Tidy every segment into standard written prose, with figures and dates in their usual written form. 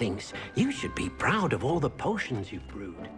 thinks you should be proud of all the potions you've brewed.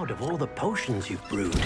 Of all the potions you've brewed.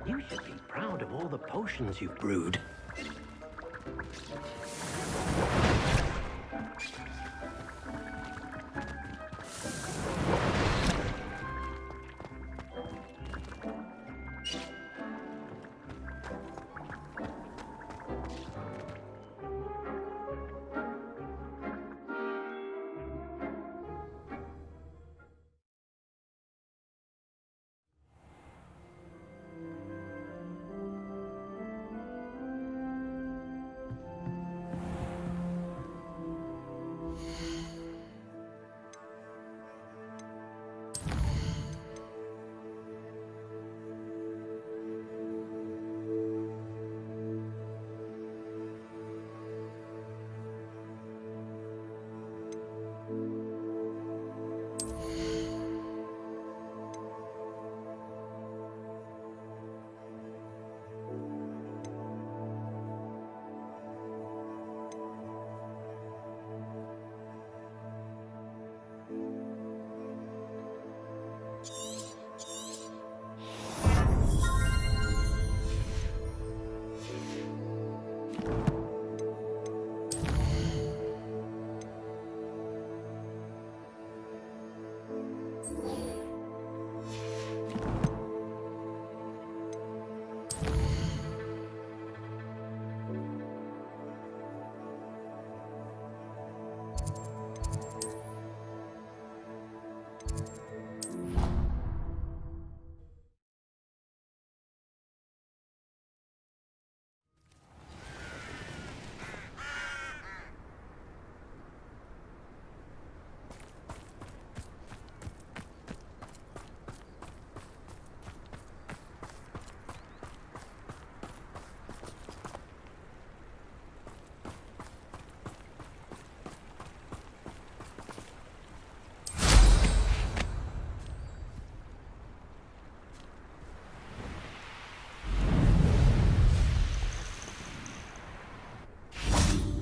You should be proud of all the potions you've brewed.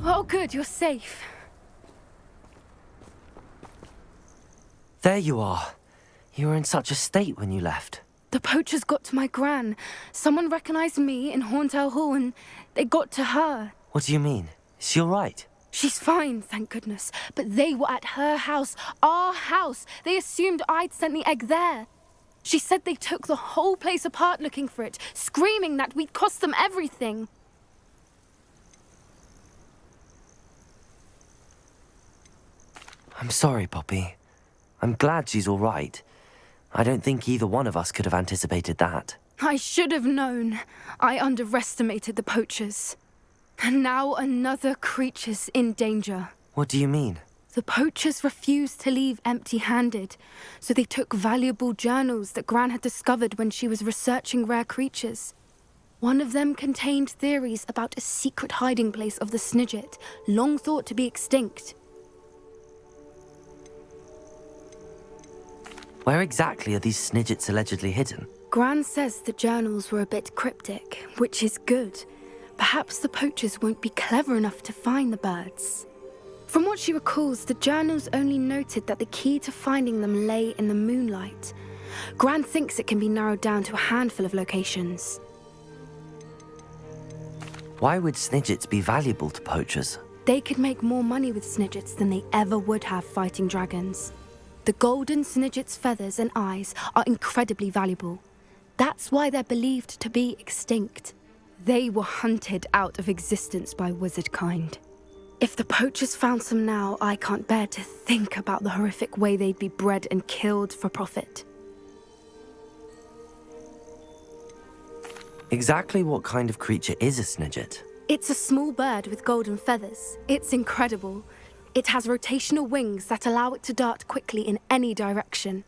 Oh, good, you're safe. There you are. You were in such a state when you left. The poachers got to my gran. Someone recognized me in Horntail Hall and they got to her. What do you mean? Is she all right? She's fine, thank goodness. But they were at her house, our house. They assumed I'd sent the egg there. She said they took the whole place apart looking for it, screaming that we'd cost them everything. I'm sorry, Poppy. I'm glad she's all right. I don't think either one of us could have anticipated that. I should have known. I underestimated the poachers. And now another creature's in danger. What do you mean? The poachers refused to leave empty-handed, so they took valuable journals that Gran had discovered when she was researching rare creatures. One of them contained theories about a secret hiding place of the Snidget, long thought to be extinct. Where exactly are these Snidgets allegedly hidden? Gran says the journals were a bit cryptic, which is good. Perhaps the poachers won't be clever enough to find the birds. From what she recalls, the journals only noted that the key to finding them lay in the moonlight. Gran thinks it can be narrowed down to a handful of locations. Why would Snidgets be valuable to poachers? They could make more money with Snidgets than they ever would have fighting dragons. The golden Snidget's feathers and eyes are incredibly valuable. That's why they're believed to be extinct. They were hunted out of existence by wizard kind. If the poachers found some now, I can't bear to think about the horrific way they'd be bred and killed for profit. Exactly what kind of creature is a Snidget? It's a small bird with golden feathers. It's incredible. It has rotational wings that allow it to dart quickly in any direction.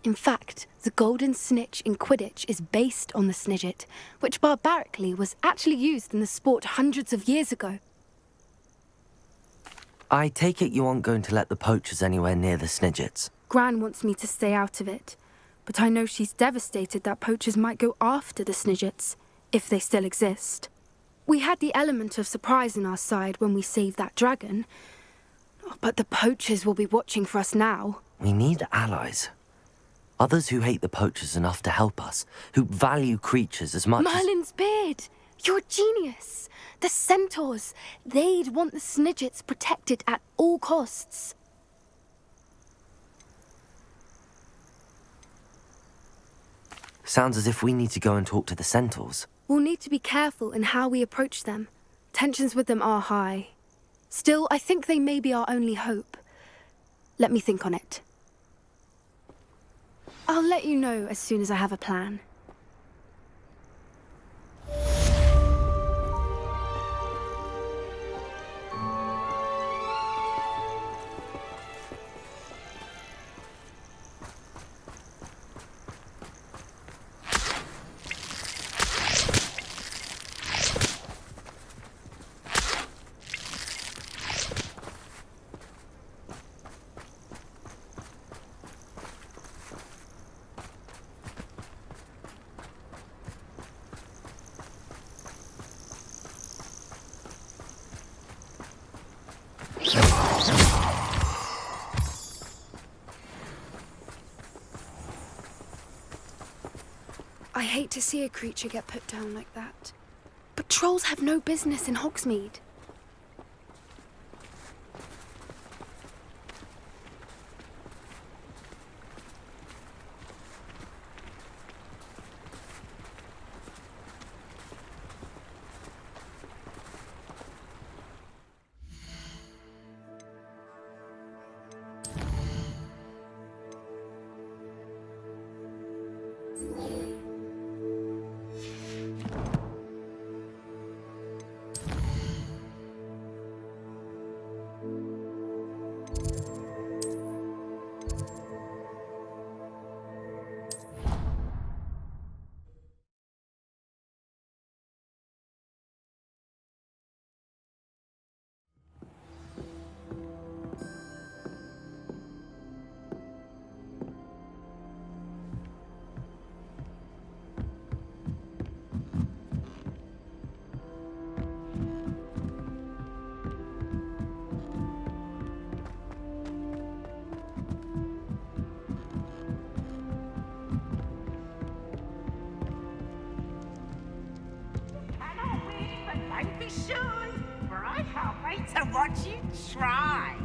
In fact, the golden snitch in Quidditch is based on the Snidget, which barbarically was actually used in the sport hundreds of years ago. I take it you aren't going to let the poachers anywhere near the Snidgets. Gran wants me to stay out of it, but I know she's devastated that poachers might go after the Snidgets, if they still exist. We had the element of surprise on our side when we saved that dragon, but the poachers will be watching for us now. We need allies. Others who hate the poachers enough to help us, who value creatures as much as... Merlin's beard! You're a genius! The centaurs! They'd want the Snidgets protected at all costs. Sounds as if we need to go and talk to the centaurs. We'll need to be careful in how we approach them. Tensions with them are high. Still, I think they may be our only hope. Let me think on it. I'll let you know as soon as I have a plan. I hate to see a creature get put down like that. But trolls have no business in Hogsmeade. Don't be shy, for I can't wait to watch you try.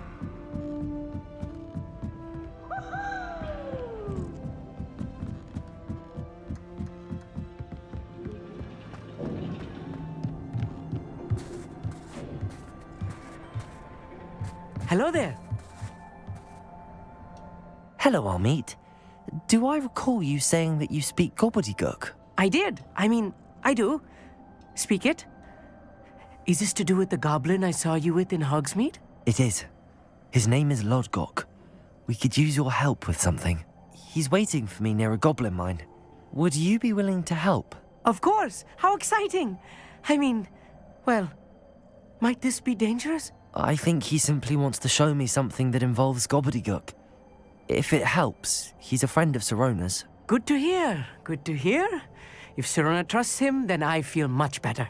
Woohoo! Hello there. Hello, Amit. Do I recall you saying that you speak gobbledygook? I did. I mean, I do. Speak it. Is this to do with the goblin I saw you with in Hogsmeade? It is. His name is Lodgok. We could use your help with something. He's waiting for me near a goblin mine. Would you be willing to help? Of course! How exciting! I mean, well, might this be dangerous? I think he simply wants to show me something that involves gobbledygook. If it helps, he's a friend of Sirona's. Good to hear. Good to hear. If Sirona trusts him, then I feel much better.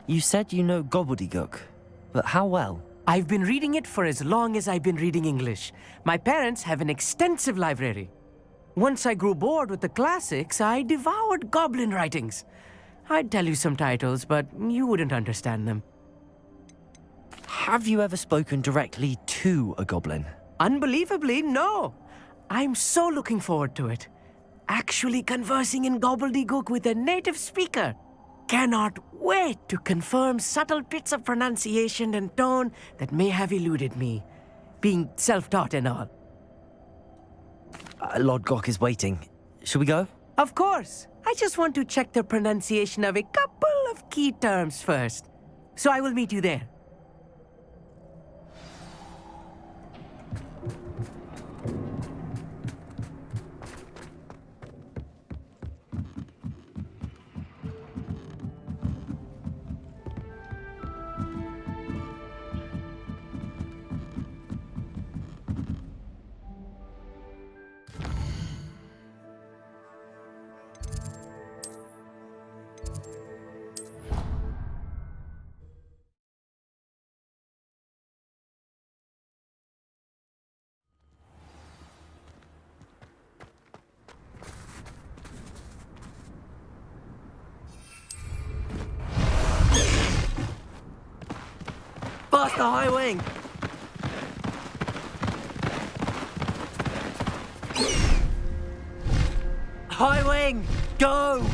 You said you know gobbledygook, but how well? I've been reading it for as long as I've been reading English. My parents have an extensive library. Once I grew bored with the classics, I devoured goblin writings. I'd tell you some titles, but you wouldn't understand them. Have you ever spoken directly to a goblin? Unbelievably, no. I'm so looking forward to it. Actually conversing in gobbledygook with a native speaker. Cannot wait to confirm subtle bits of pronunciation and tone that may have eluded me, being self-taught and all. Lodgok is waiting. Shall we go? Of course. I just want to check the pronunciation of a couple of key terms first. So I will meet you there. Past the high wing! High wing! Go!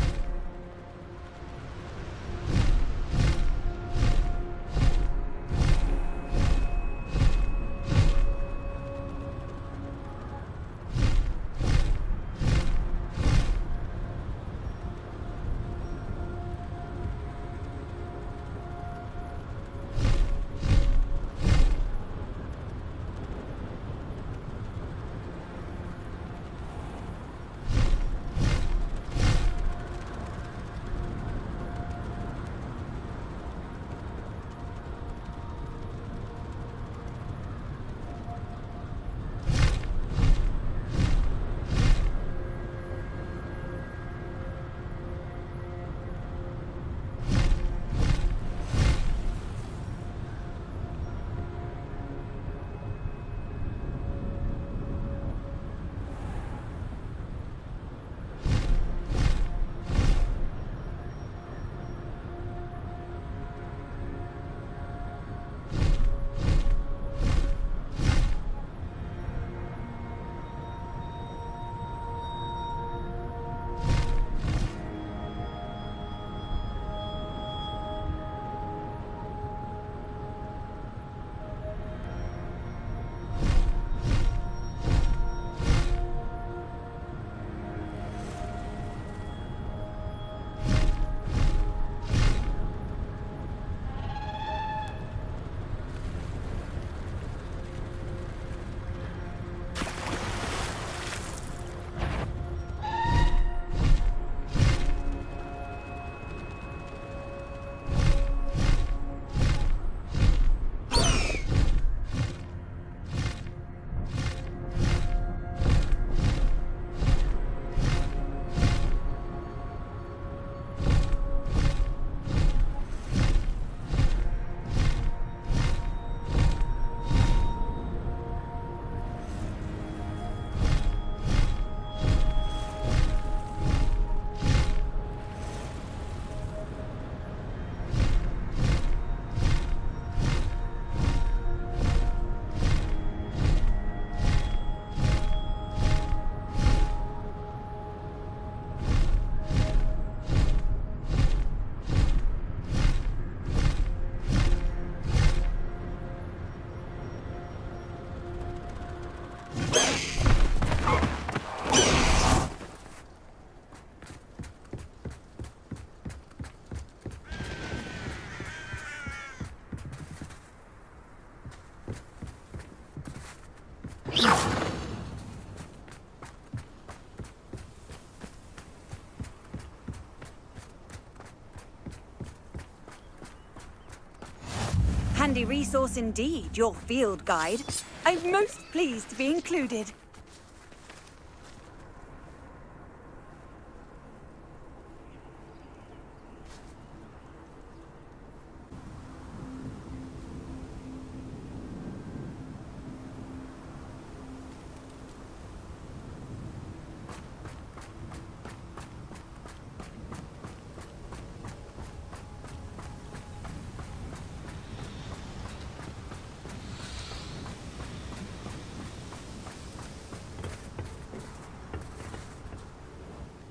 Handy resource indeed, your field guide. I'm most pleased to be included.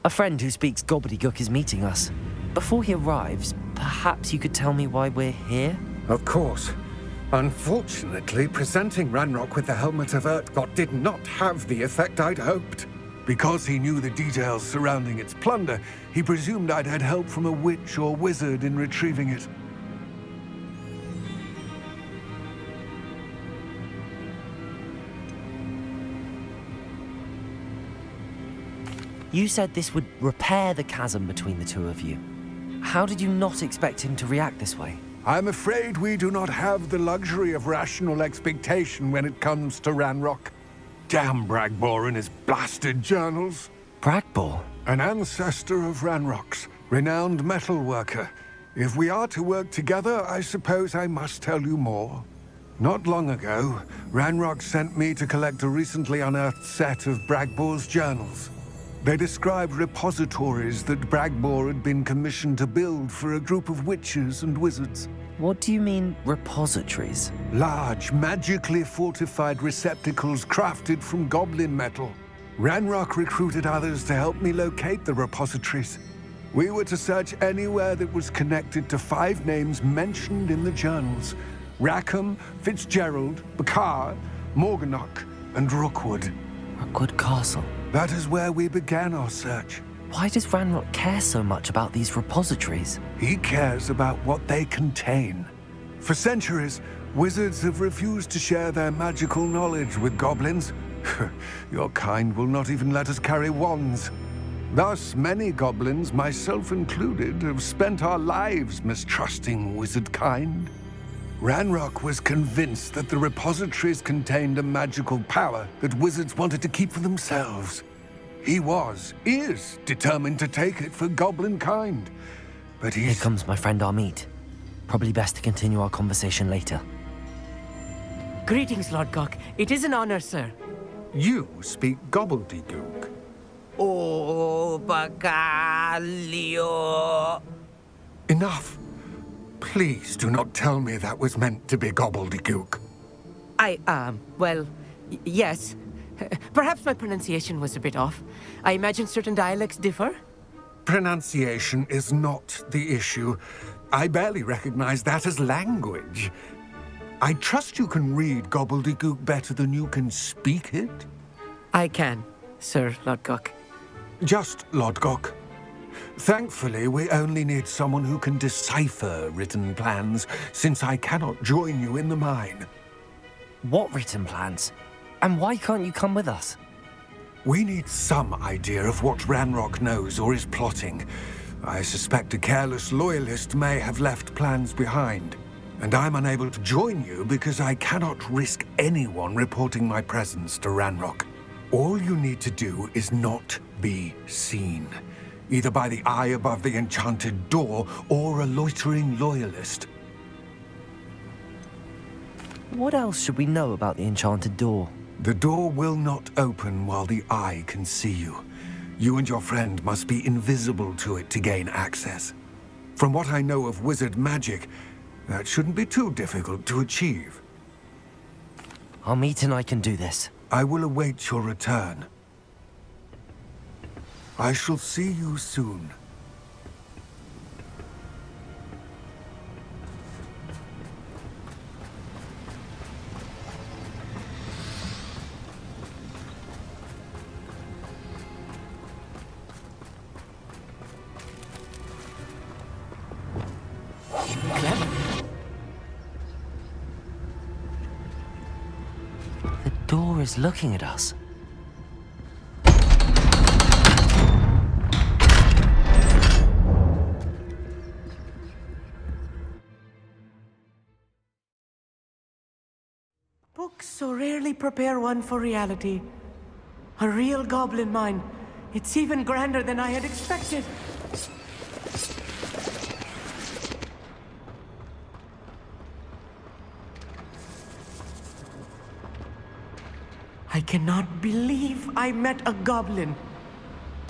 A friend who speaks gobbledygook is meeting us. Before he arrives, perhaps you could tell me why we're here? Of course. Unfortunately, presenting Ranrock with the Helmet of Urtkot did not have the effect I'd hoped. Because he knew the details surrounding its plunder, he presumed I'd had help from a witch or wizard in retrieving it. You said this would repair the chasm between the two of you. How did you not expect him to react this way? I'm afraid we do not have the luxury of rational expectation when it comes to Ranrock. Damn Bragbor and his blasted journals. Bragbor? An ancestor of Ranrock's, renowned metal worker. If we are to work together, I suppose I must tell you more. Not long ago, Ranrock sent me to collect a recently unearthed set of Bragbor's journals. They described repositories that Bragbor had been commissioned to build for a group of witches and wizards. What do you mean, repositories? Large, magically fortified receptacles crafted from goblin metal. Ranrock recruited others to help me locate the repositories. We were to search anywhere that was connected to 5 names mentioned in the journals: Rackham, Fitzgerald, Bakar, Morganach, and Rookwood. Rookwood Castle. That is where we began our search. Why does Ranrock care so much about these repositories? He cares about what they contain. For centuries, wizards have refused to share their magical knowledge with goblins. Your kind will not even let us carry wands. Thus, many goblins, myself included, have spent our lives mistrusting wizard kind. Ranrock was convinced that the repositories contained a magical power that wizards wanted to keep for themselves. He is determined to take it for goblin kind. But Here comes my friend Amit. Probably best to continue our conversation later. Greetings, Lord Gok. It is an honor, sir. You speak gobbledygook. Oh, Bagalio. Enough. Please do not tell me that was meant to be gobbledygook. Yes. Perhaps my pronunciation was a bit off. I imagine certain dialects differ. Pronunciation is not the issue. I barely recognize that as language. I trust you can read gobbledygook better than you can speak it? I can, Sir Lord Gok. Just Lord Gok. Thankfully, we only need someone who can decipher written plans, since I cannot join you in the mine. What written plans? And why can't you come with us? We need some idea of what Ranrock knows or is plotting. I suspect a careless loyalist may have left plans behind. And I'm unable to join you because I cannot risk anyone reporting my presence to Ranrock. All you need to do is not be seen, either by the eye above the enchanted door or a loitering loyalist. What else should we know about the enchanted door? The door will not open while the eye can see you. You and your friend must be invisible to it to gain access. From what I know of wizard magic, that shouldn't be too difficult to achieve. Amit and I can do this. I will await your return. I shall see you soon. The door is looking at us. Books so rarely prepare one for reality. A real goblin mine. It's even grander than I had expected. I cannot believe I met a goblin.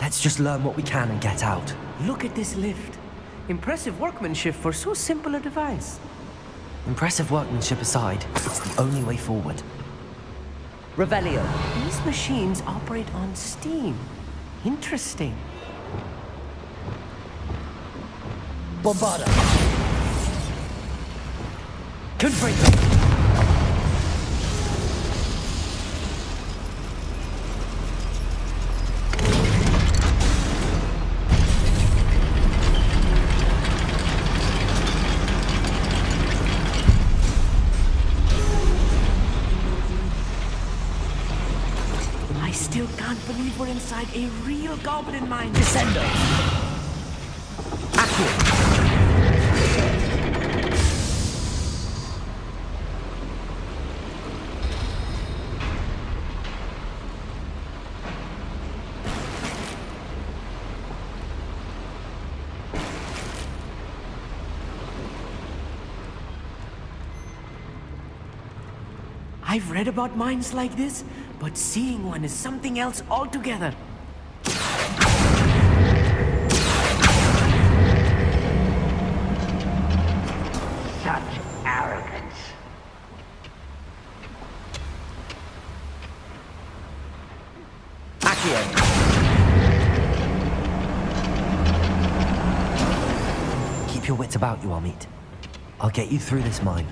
Let's just learn what we can and get out. Look at this lift. Impressive workmanship for so simple a device. Impressive workmanship aside, it's the only way forward. Revelio. These machines operate on steam. Interesting. Bombarda. Confringo. I still can't believe we're inside a real goblin mine. Descendo. Accio. I've read about mines like this, but seeing one is something else altogether. Such arrogance. Accio. Keep your wits about you, Amit. I'll get you through this mine.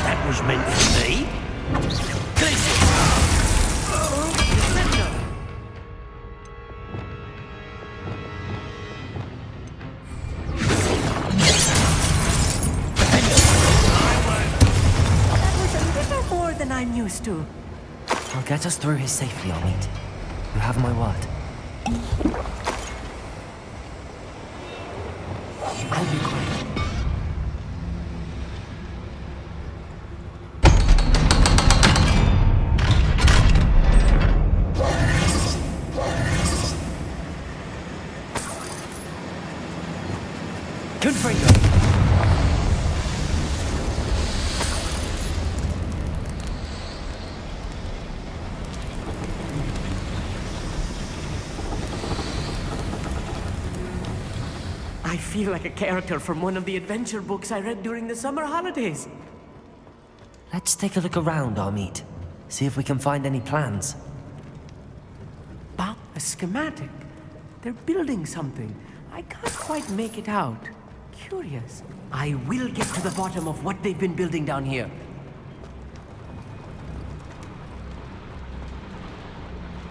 That was meant for me. That was a little more than I'm used to. I'll get us through here safely, Amit. You have my word. I'll be quiet. Confringo. I feel like a character from one of the adventure books I read during the summer holidays. Let's take a look around, Amit. See if we can find any plans. Ah, a schematic. They're building something. I can't quite make it out. Curious. I will get to the bottom of what they've been building down here.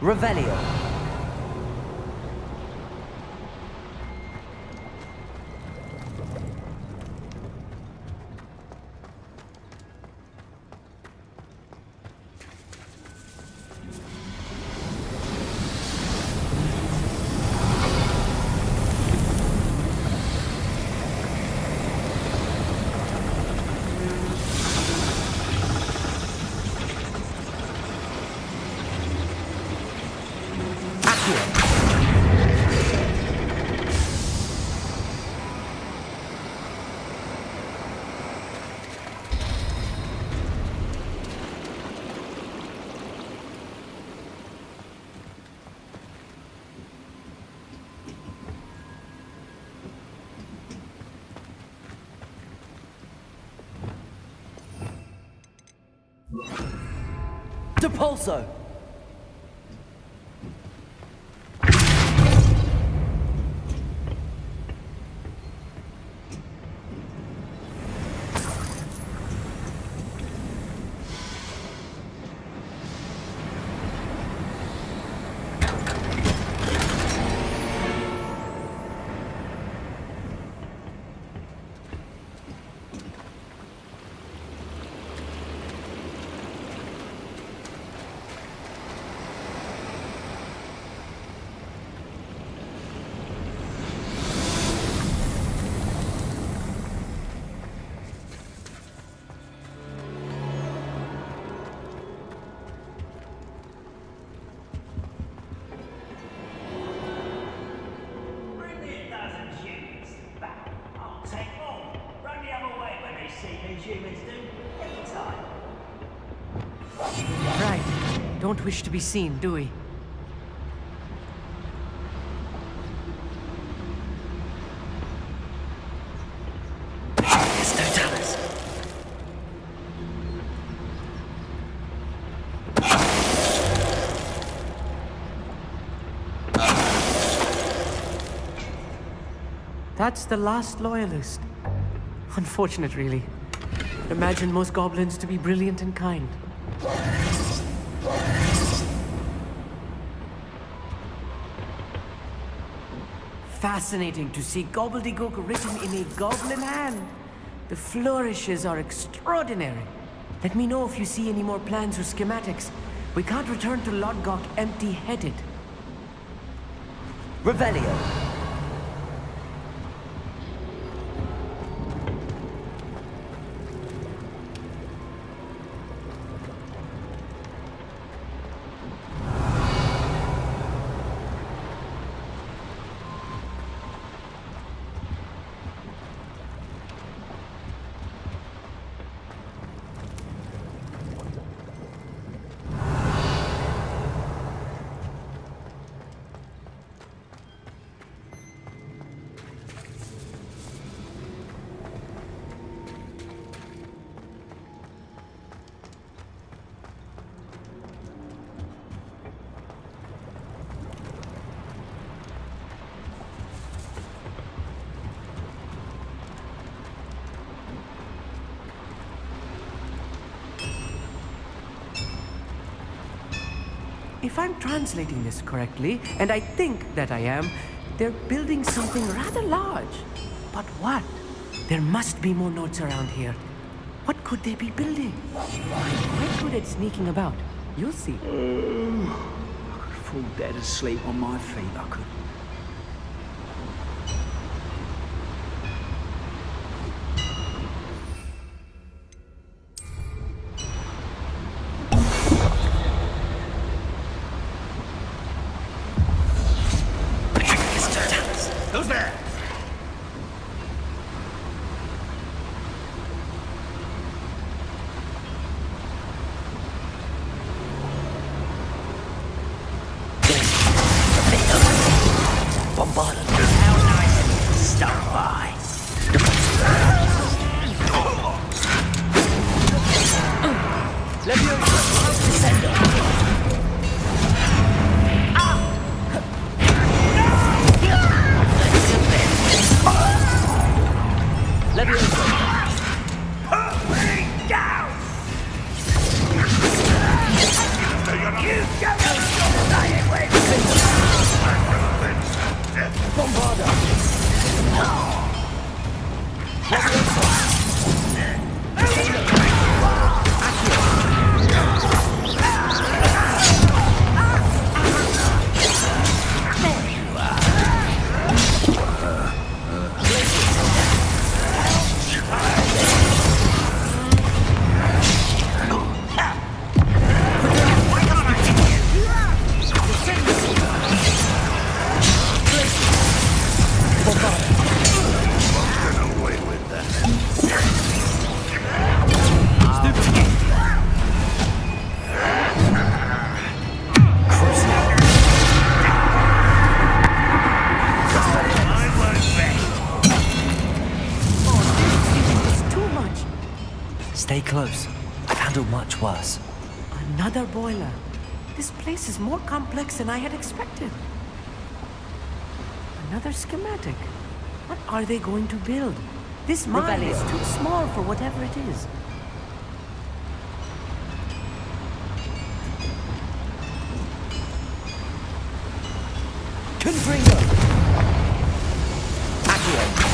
Revelio. Depulso! as humans do anytime. Right. Don't wish to be seen, do we? That's the last loyalist. Unfortunate, really. Imagine most goblins to be brilliant and kind. Fascinating to see gobbledygook written in a goblin hand. The flourishes are extraordinary. Let me know if you see any more plans or schematics. We can't return to Lodgok empty-headed. Revelio. If I'm translating this correctly, and I think that I am, they're building something rather large. But what? There must be more notes around here. What could they be building? I'm quite good at sneaking about. You'll see. I could fall dead asleep on my feet, I could. Who's there? Bombarded. How nice. Stop by. Stay close. I've handled much worse. Another boiler. This place is more complex than I had expected. Another schematic. What are they going to build? This mine is too small for whatever it is. Confringo! Accio!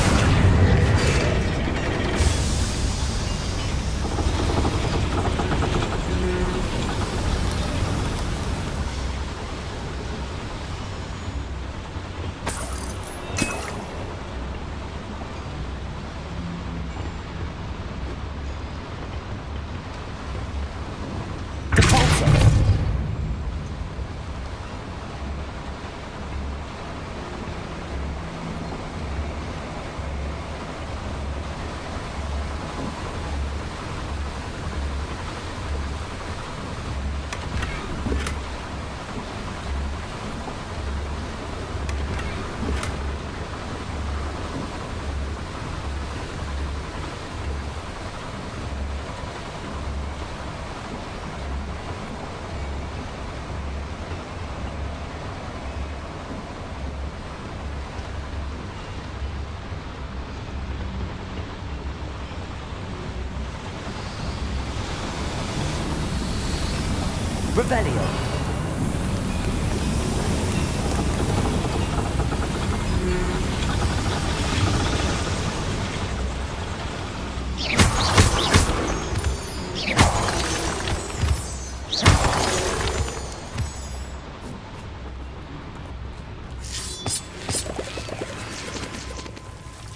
Revelio.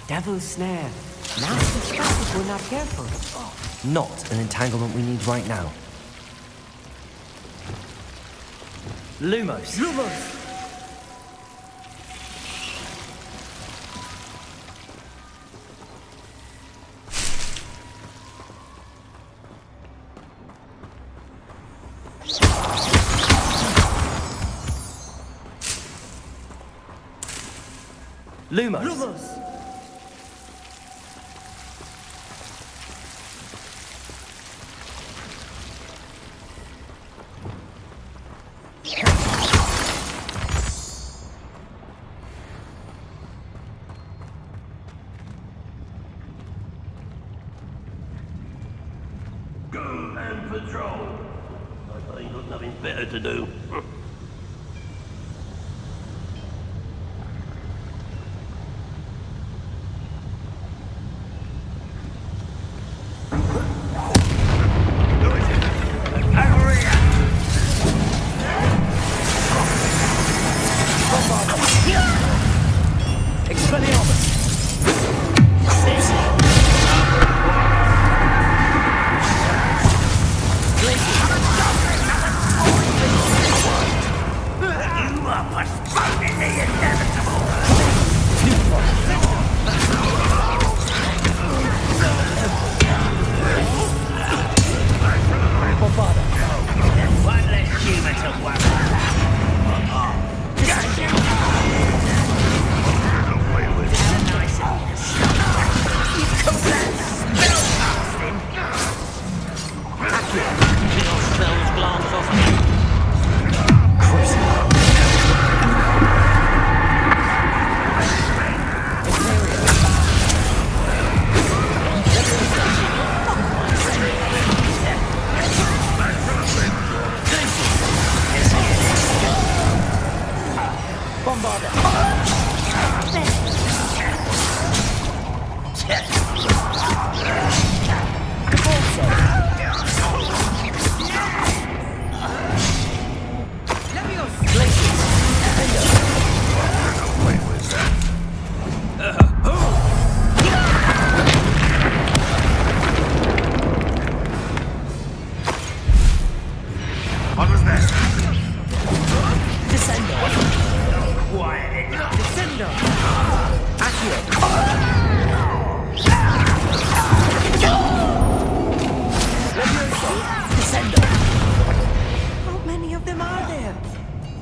Devil's snare. Nasty stuff if we're not careful. Not an entanglement we need right now. Lumos. Lumos! Lumos. Lumos! Go and patrol. I ain't got nothing better to do.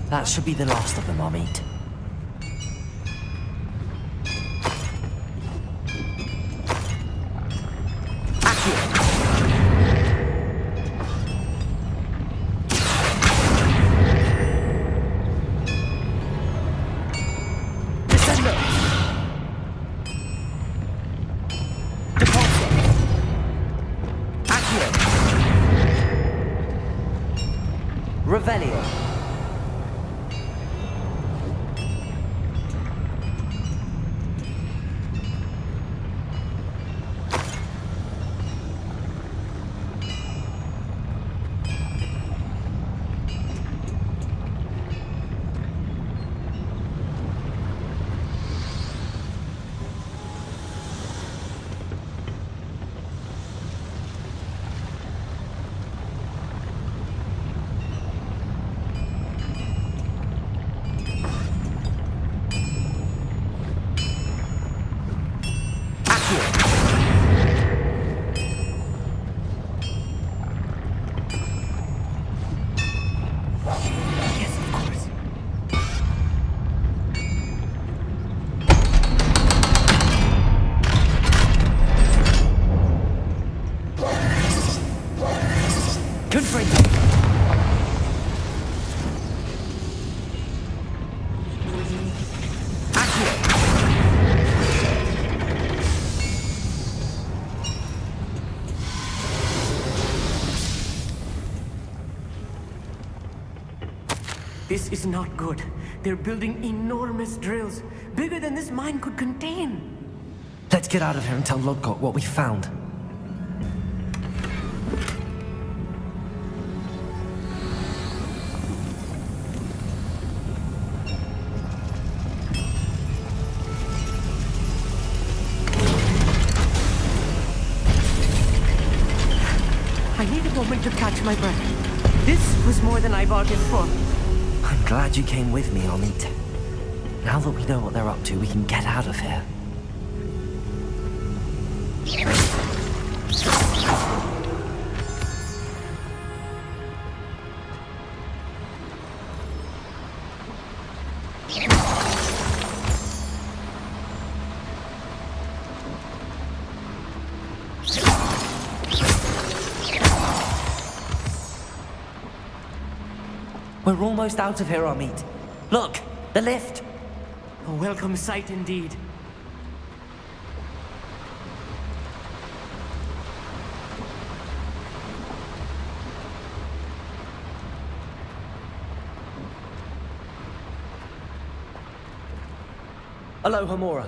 That should be the last of them I'll meet. Revelio. This is not good. They're building enormous drills, bigger than this mine could contain. Let's get out of here and tell Lodgok what we found. I need a moment to catch my breath. This was more than I bargained for. I'm glad you came with me, Amit. Now that we know what they're up to, we can get out of here. We're almost out of here, Amit. Look, the lift. A welcome sight indeed. Aloha, Mora.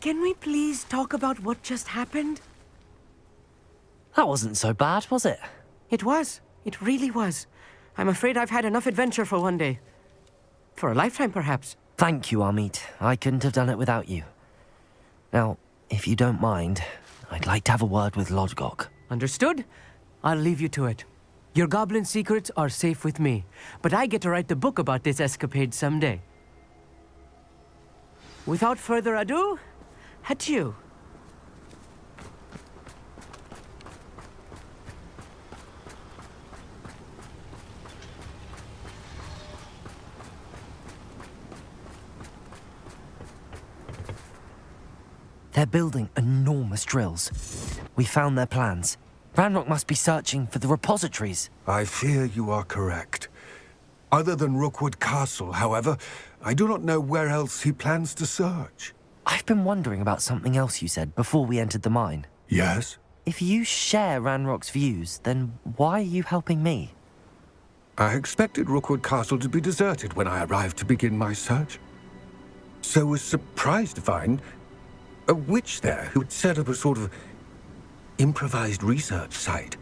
Can we please talk about what just happened? That wasn't so bad, was it? It was. It really was. I'm afraid I've had enough adventure for one day. For a lifetime, perhaps. Thank you, Amit. I couldn't have done it without you. Now, if you don't mind, I'd like to have a word with Lodgok. Understood? I'll leave you to it. Your goblin secrets are safe with me, but I get to write the book about this escapade someday. Without further ado, adieu. They're building enormous drills. We found their plans. Ranrock must be searching for the repositories. I fear you are correct. Other than Rookwood Castle, however, I do not know where else he plans to search. I've been wondering about something else you said before we entered the mine. Yes? If you share Ranrock's views, then why are you helping me? I expected Rookwood Castle to be deserted when I arrived to begin my search. So was surprised to find a witch there who'd set up a sort of improvised research site.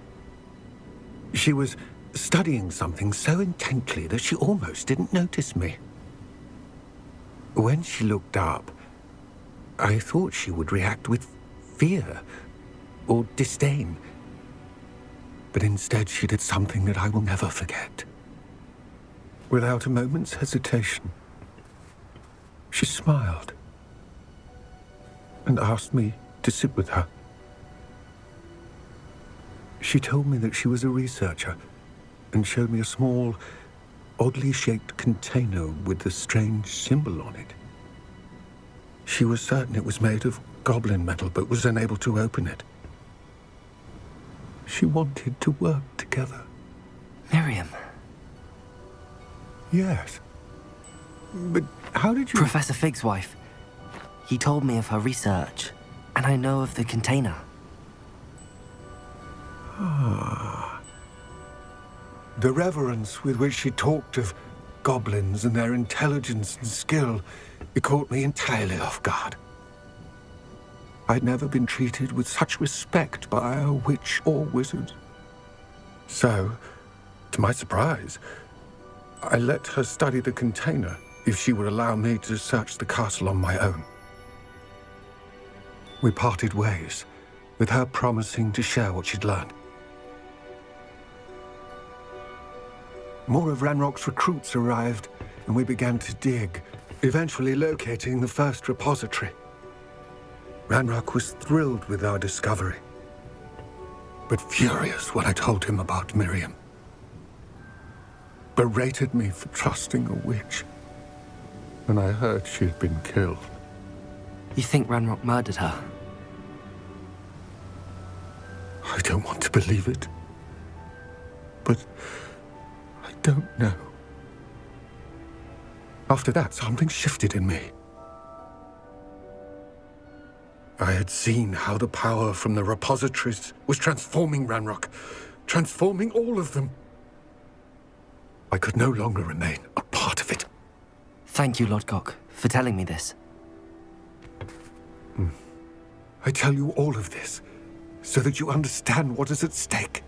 She was studying something so intently that she almost didn't notice me. When she looked up, I thought she would react with fear or disdain. But instead she did something that I will never forget. Without a moment's hesitation, she smiled and asked me to sit with her. She told me that she was a researcher and showed me a small, oddly shaped container with a strange symbol on it. She was certain it was made of goblin metal, but was unable to open it. She wanted to work together. Miriam. Yes. But how did you... Professor Fig's wife. He told me of her research, and I know of the container. Ah. The reverence with which she talked of goblins and their intelligence and skill, it caught me entirely off guard. I'd never been treated with such respect by a witch or wizard. So, to my surprise, I let her study the container if she would allow me to search the castle on my own. We parted ways, with her promising to share what she'd learned. More of Ranrock's recruits arrived, and we began to dig, eventually locating the first repository. Ranrock was thrilled with our discovery, but furious when I told him about Miriam. Berated me for trusting a witch, and I heard she'd been killed. You think Ranrock murdered her? I don't want to believe it, but I don't know. After that, something shifted in me. I had seen how the power from the repositories was transforming Ranrock, transforming all of them. I could no longer remain a part of it. Thank you, Lodgok, for telling me this. I tell you all of this so that you understand what is at stake.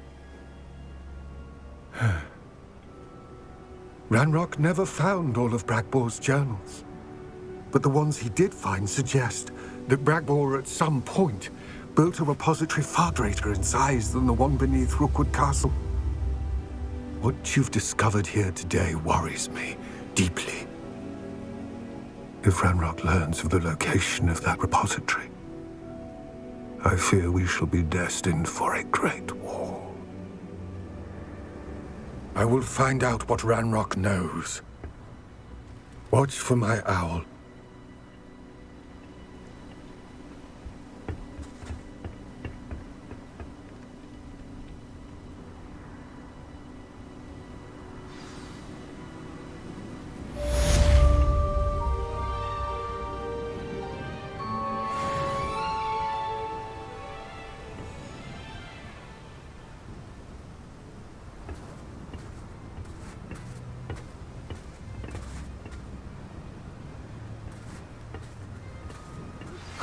Ranrock never found all of Bragbor's journals, but the ones he did find suggest that Bragbor at some point built a repository far greater in size than the one beneath Rookwood Castle. What you've discovered here today worries me deeply. If Ranrock learns of the location of that repository, I fear we shall be destined for a great war. I will find out what Ranrock knows. Watch for my owl.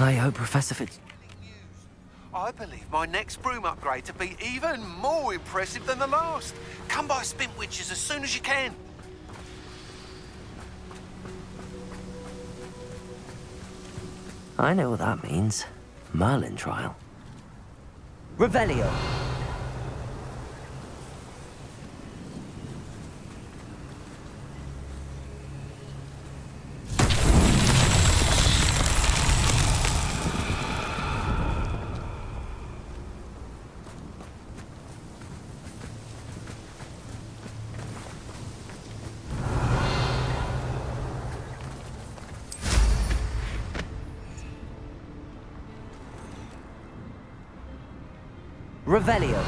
I hope Professor Fitz... I believe my next broom upgrade to be even more impressive than the last. Come by Spintwitches as soon as you can. I know what that means. Merlin trial. Revelio. Revelio.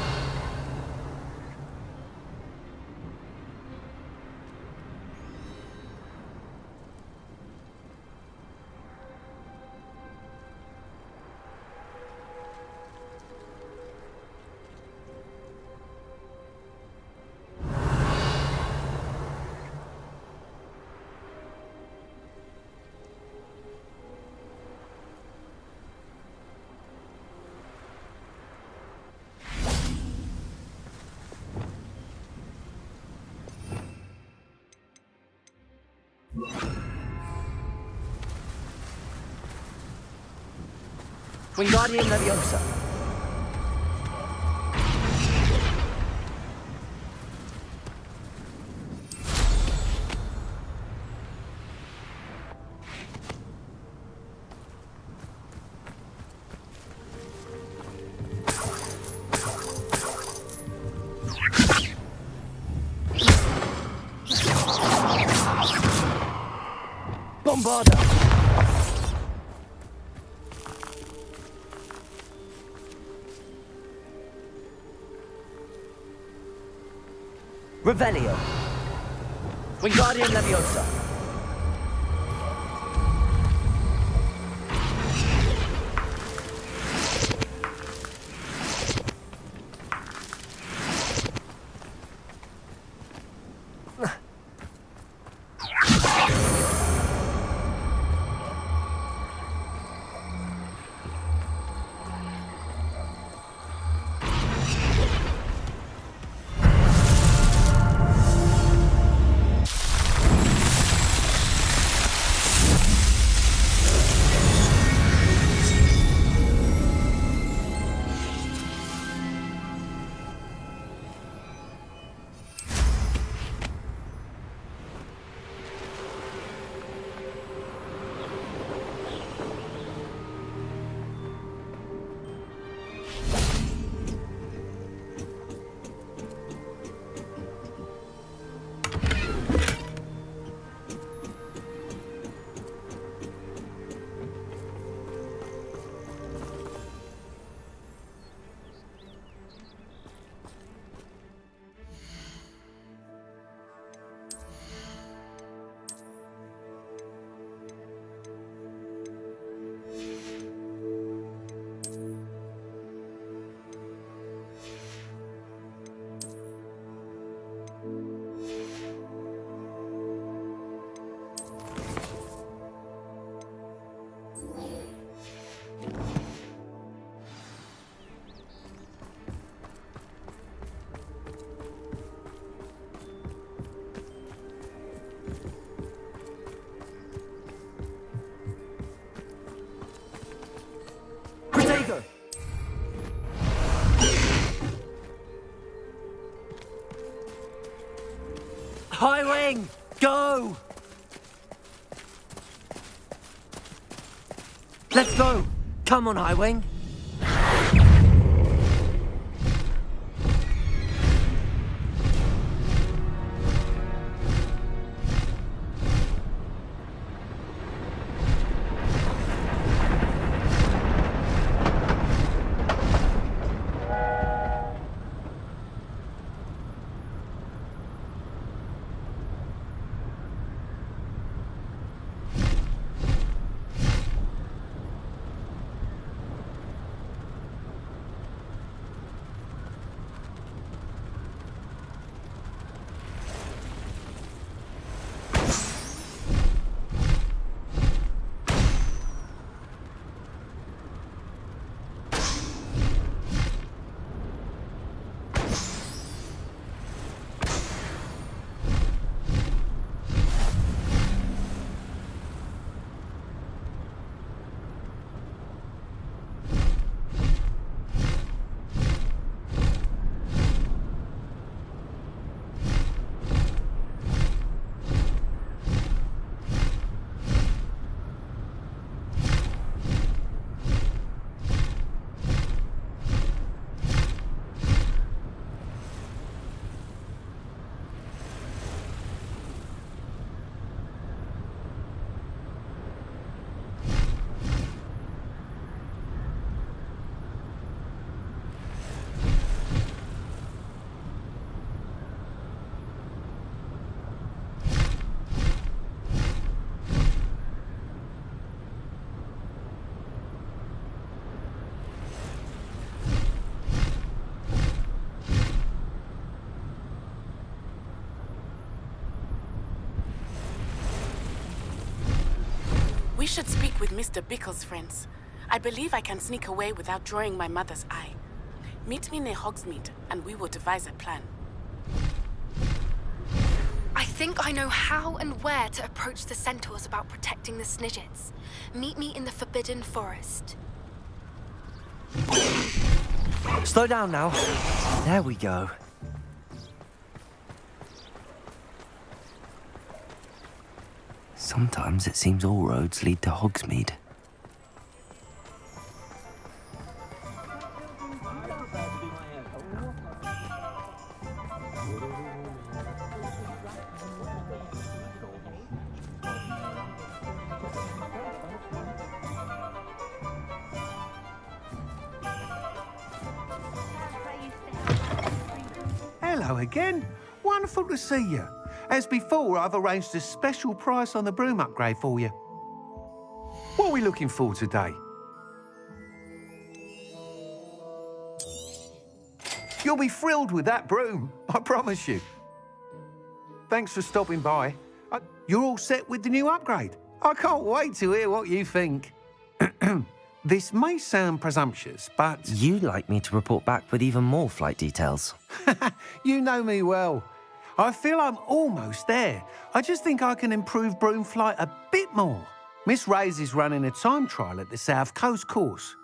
Wingardium Leviosa. Bombarda. Revelio. Wingardium Leviosa. Highwing! Go! Let's go! Come on, Highwing! We should speak with Mr. Bickle's friends. I believe I can sneak away without drawing my mother's eye. Meet me near Hogsmeade, and we will devise a plan. I think I know how and where to approach the centaurs about protecting the Snidgets. Meet me in the Forbidden Forest. Slow down now. There we go. Sometimes it seems all roads lead to Hogsmeade. Hello again. Wonderful to see you. As before, I've arranged a special price on the broom upgrade for you. What are we looking for today? You'll be thrilled with that broom, I promise you. Thanks for stopping by. You're all set with the new upgrade. I can't wait to hear what you think. This may sound presumptuous, but... You'd like me to report back with even more flight details. You know me well. I feel I'm almost there. I just think I can improve broom flight a bit more. Miss Ray's is running a time trial at the South Coast course.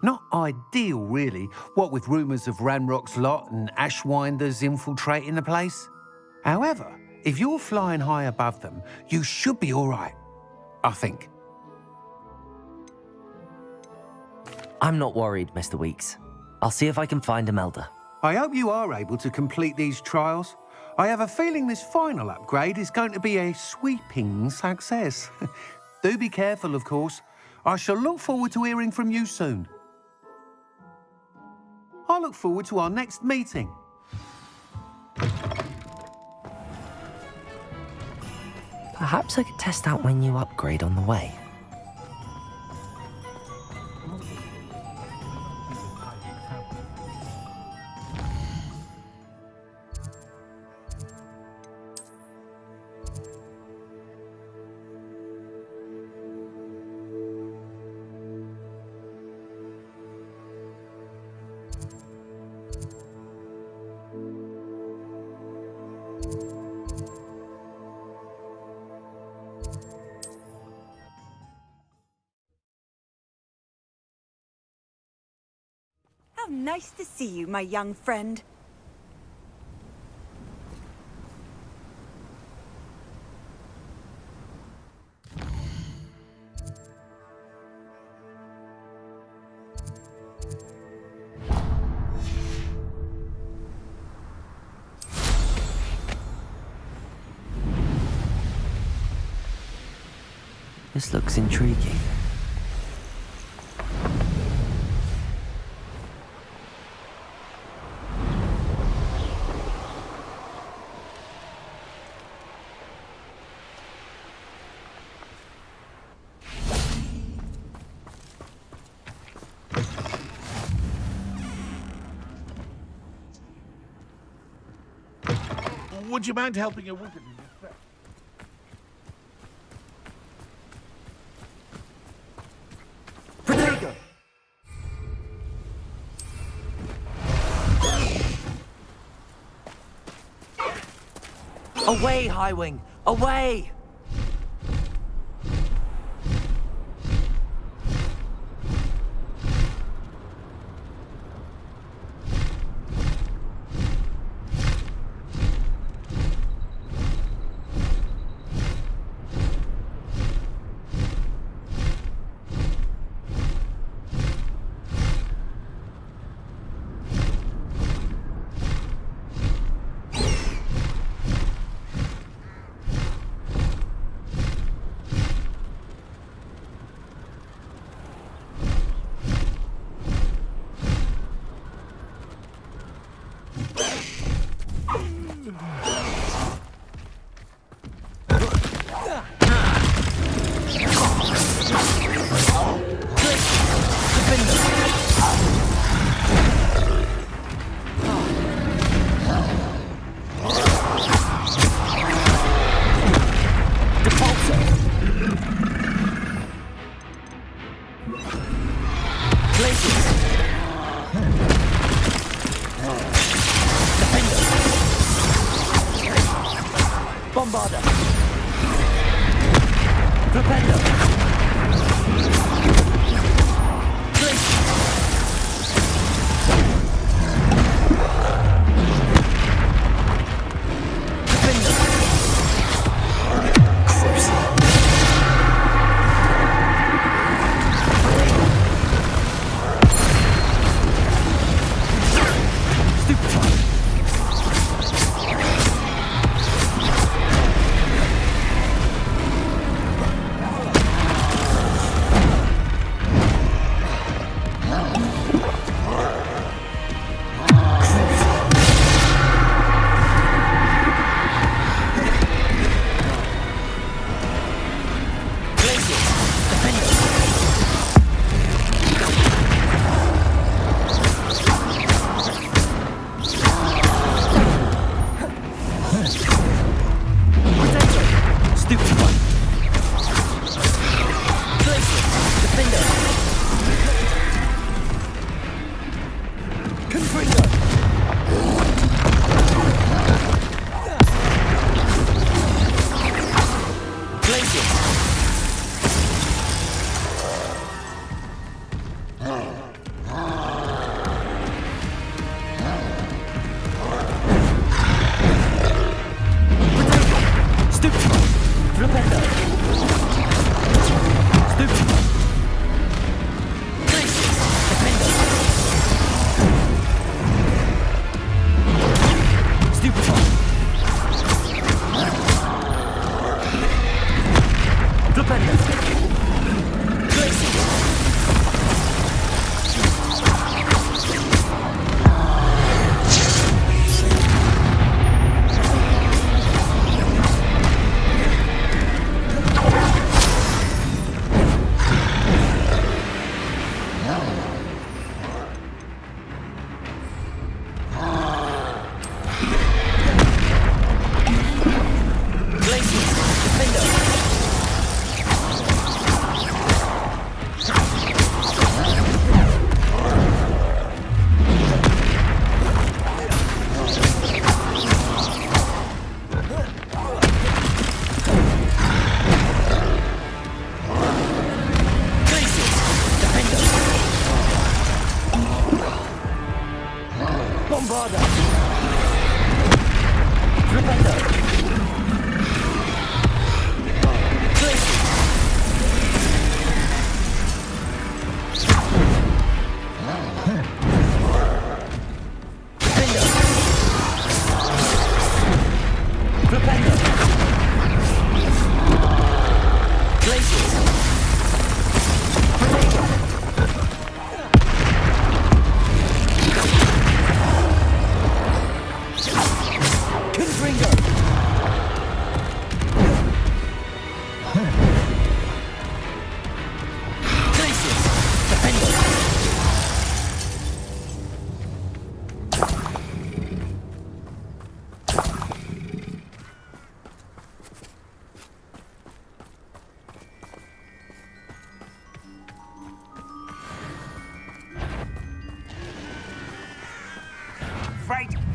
Not ideal, really, what with rumours of Ranrock's lot and Ashwinders infiltrating the place. However, if you're flying high above them, you should be all right, I think. I'm not worried, Mr. Weeks. I'll see if I can find Imelda. I hope you are able to complete these trials. I have a feeling this final upgrade is going to be a sweeping success. Do be careful, of course. I shall look forward to hearing from you soon. I look forward to our next meeting. Perhaps I could test out my new upgrade on the way. How nice to see you, my young friend. This looks intriguing. Would you mind helping a wizard in distress? Protego! Away, Highwing! Away! Bombarder! Propender!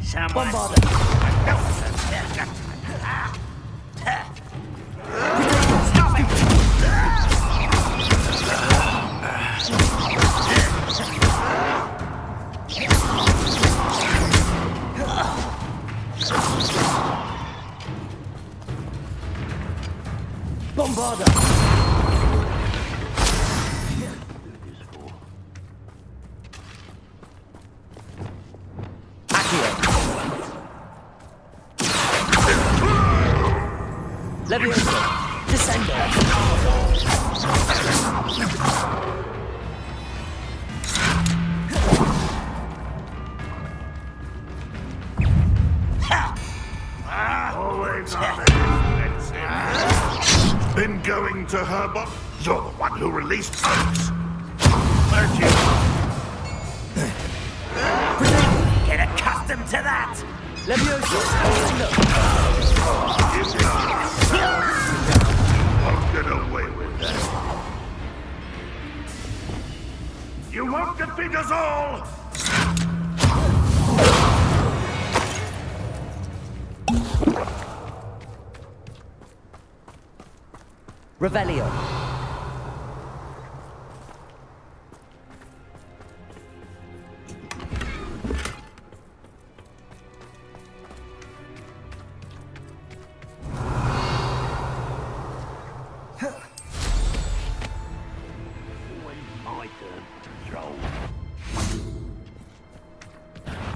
Someone... Stop it! Bombarda! Leviosa! Descendo! Always honest. Been going to her, but you're the one who released Oaks. Where'd you? Get accustomed to that! Leviosa! Won't get away with that. You won't defeat us all! Revelio.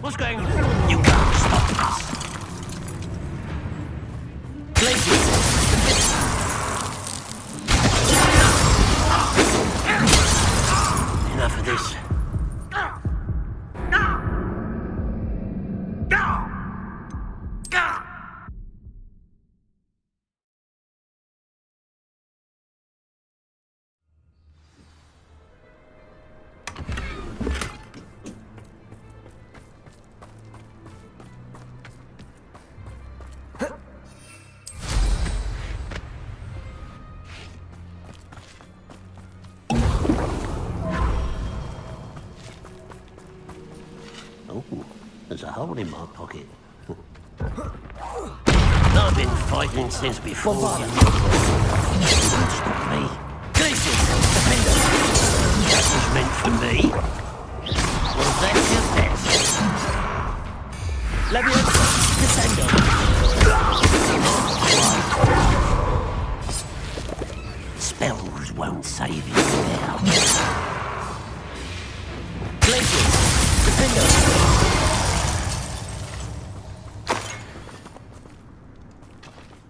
What's going on? You can't stop us. Enough of this. Oh, there's a hole in my pocket. I've been fighting since before you won't stop me. Glaciers, defender. That was meant for me. Was that your best? Leviosa! Descendo! Spells won't save you now. Glaciers! Defender!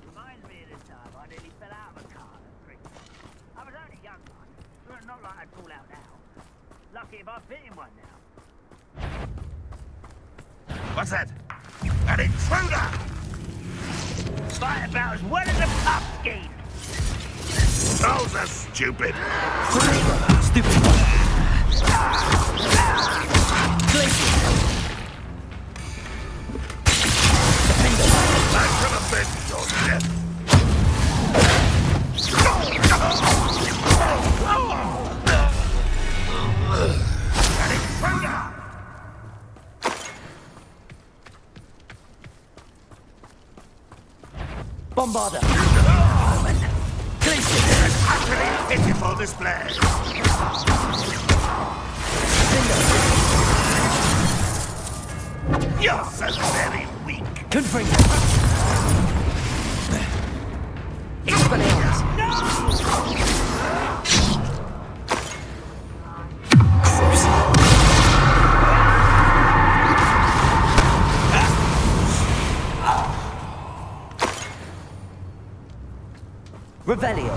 Reminds me of the time I nearly fell out of a car at Christmas. I was only young one, but not like I'd fall out now. Lucky if I fit in one now. What's that? An intruder! Fight about as well as a pub scheme. Those are stupid. Stupid! Glaciers! Defender! I could have been your death. An intruder! Bombarda! Utterly pitiful display. You're so very weak. Confringo! Expelliarmus! Revelio!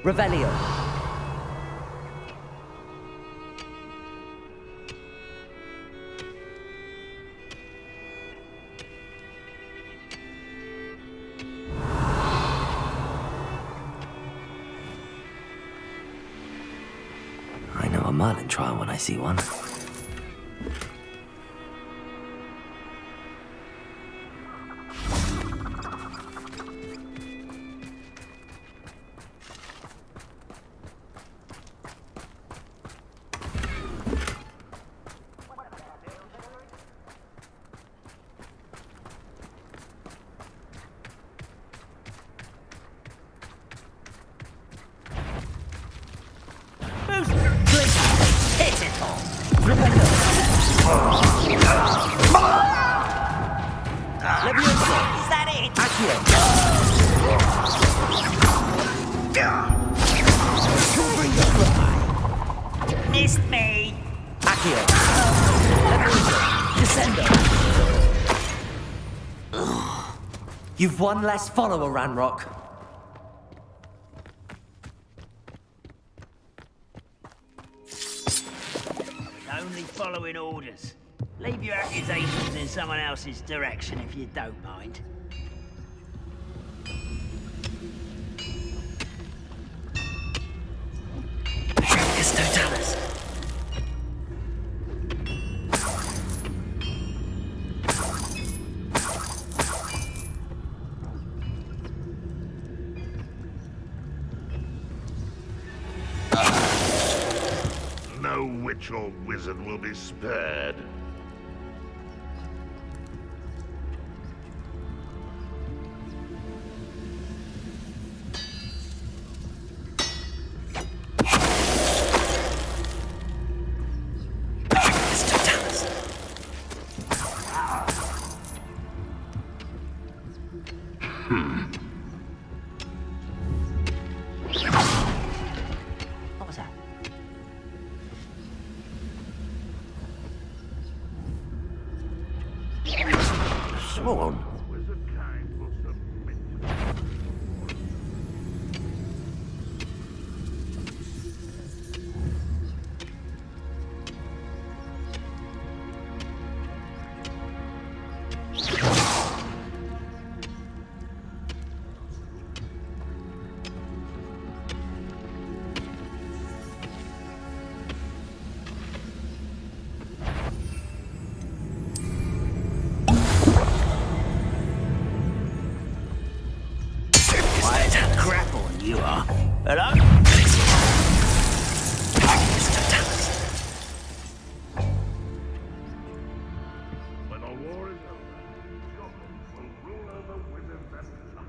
Revelio. I know a Merlin trial when I see one. Hit it all! Levioso. Is that it? Accio. Missed me! Accio. Descendo. You've one less follower, Ranrock. Only following orders. Leave your accusations in someone else's direction if you don't mind. It's Totalis. No witch or wizard will be spared. It's Totalis. What was that? Sworn. Wizard kind will submit. Crap on you are. Hello? When our war is over, goblins will rule over wizards and life.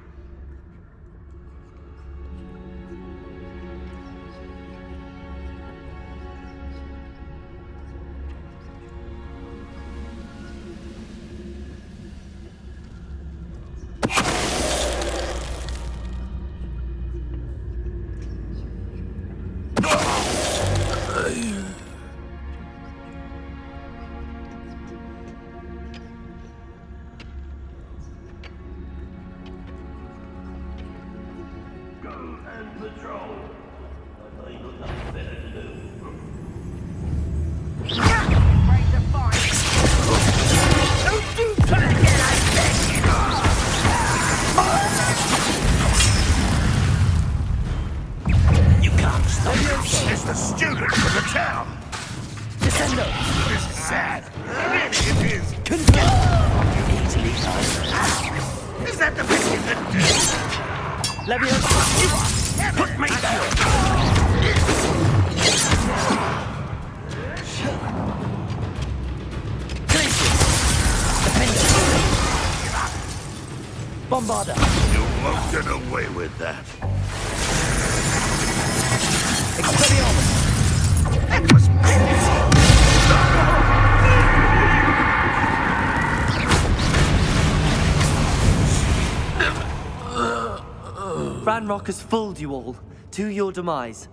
Go and patrol. I think you've nothing better to do. Break the fight! Don't do that again, I beg you! You can't stop me! It's the student from the town. Descendo. This is sad. Really, it is. Easily done. Is that the best you can do? Levioso. Put me down. Bombarda. You won't get away with that. Expelliarmus. That was crazy. Ranrock has fooled you all. To your demise.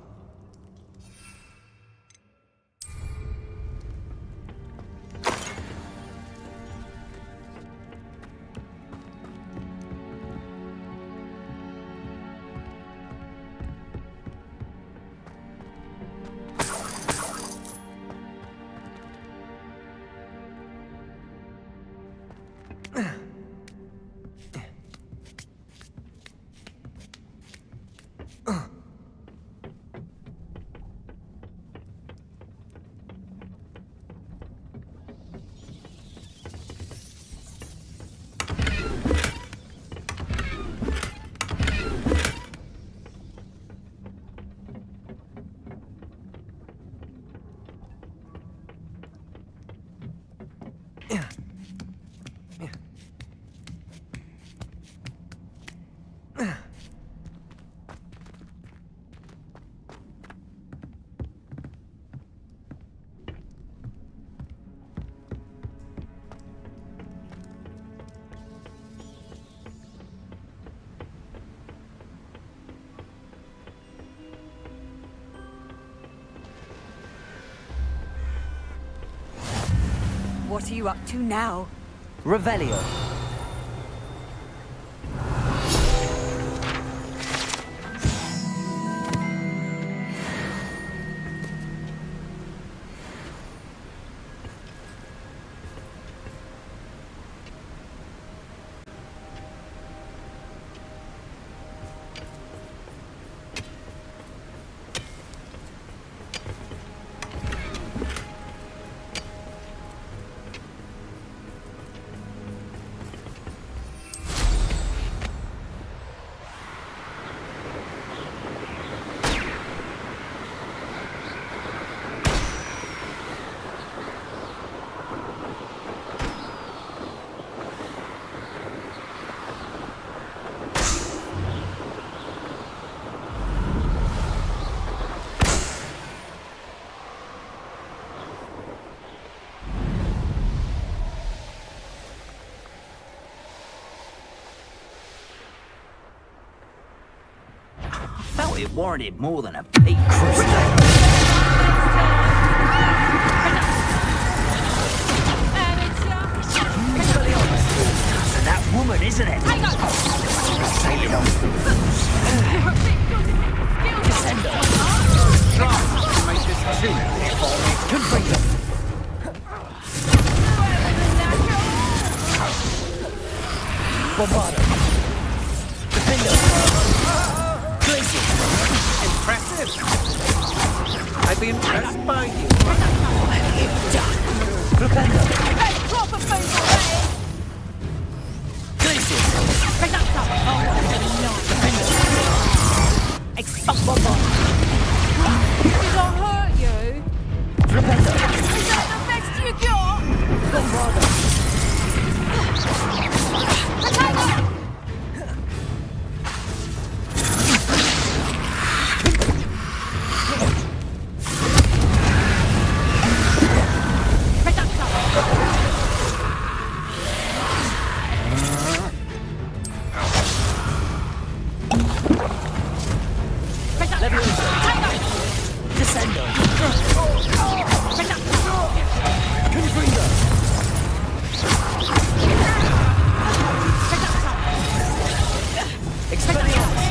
What are you up to now? Revelio. Felt it warranted more than a peek. That woman, isn't it? Say it on. Descender. Make this too for me. Confringo. Bombardo. Defender. Impressive. I'd be impressed by you. Flipendo. Proper phone already! Glacius. Expulse Bombardo. Did I hurt you? Flipendo. Is that the best you got? Bombardo. Descendo. Confringo. Expelliarmus.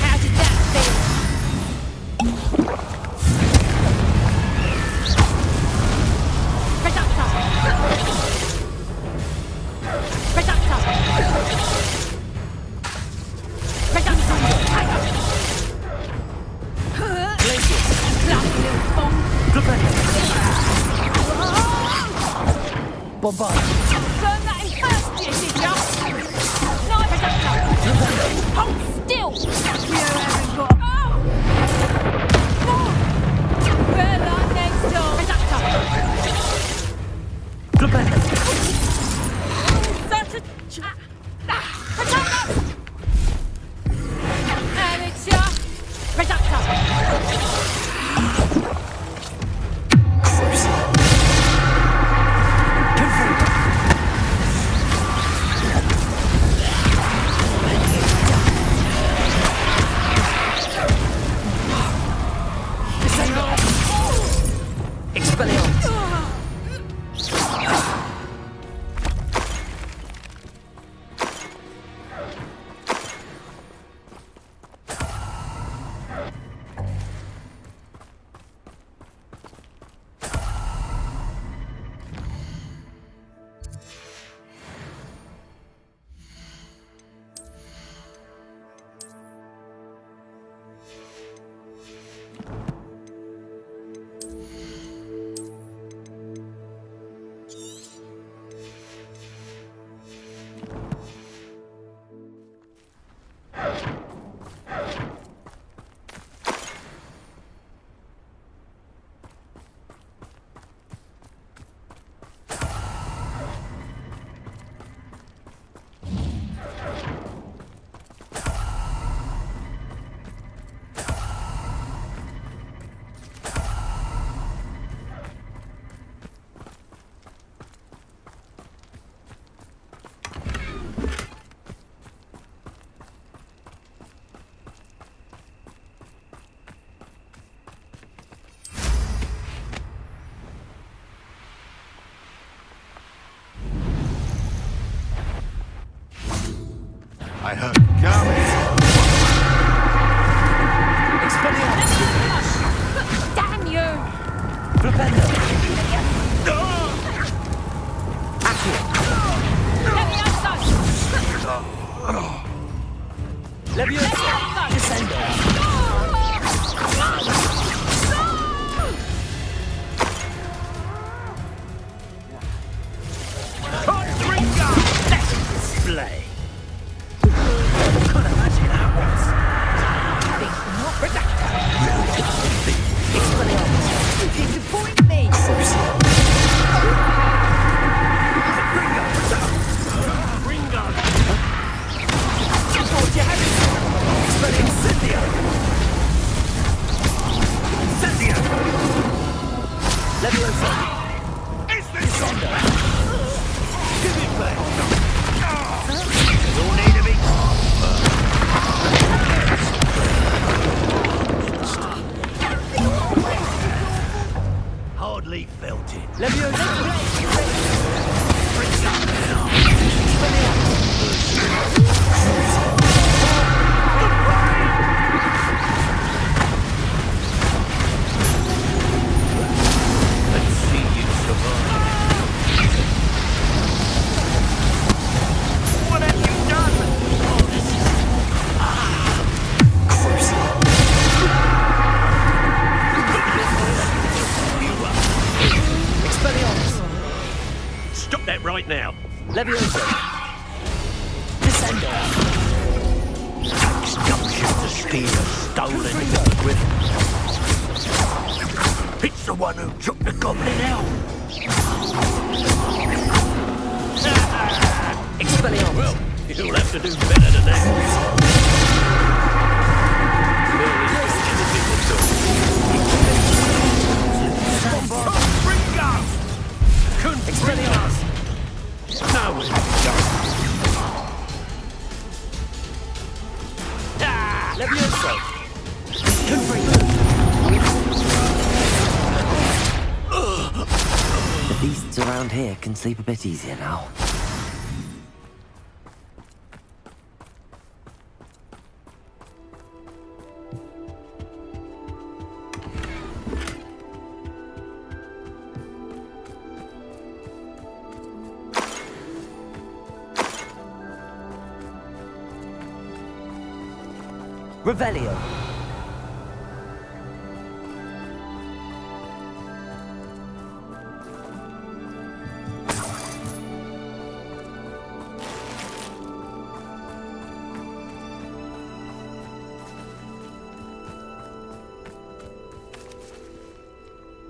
How did that feel? Bombardo. Burn that in first, did you? Knife adapter! Hold still! Where like next door? Flipendo. Such a... Amateur! Reductor! Defender! Leviosa! Descendo! Display. Couldn't imagine how it was. Disappoint me! Ringo! Just what you had it. Incendio! Incendio! Leviosa! Is this Give it back! You'll need to be... Hardly felt it. Leviosa! Bring up now. Let's see you survive. What have you done? Oh, this is... Expelliarmus! Stop that right now. Leviosa! Descendo! Gumption to steal a stolen with. It's the one who took the goblin out. Expelliarmus! Well, you'll have to do better than that. Ringo! Expelliarmus! No, Leviosa! The beasts around here can sleep a bit easier now. Revelio.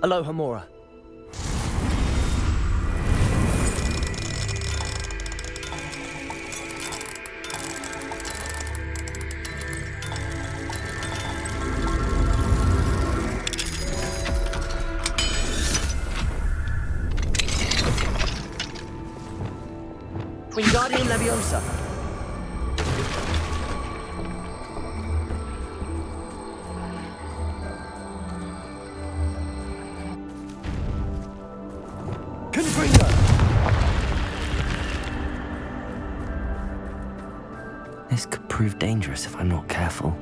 Aloha Mora. Wingardium Leviosa. Confringo. This could prove dangerous if I'm not careful.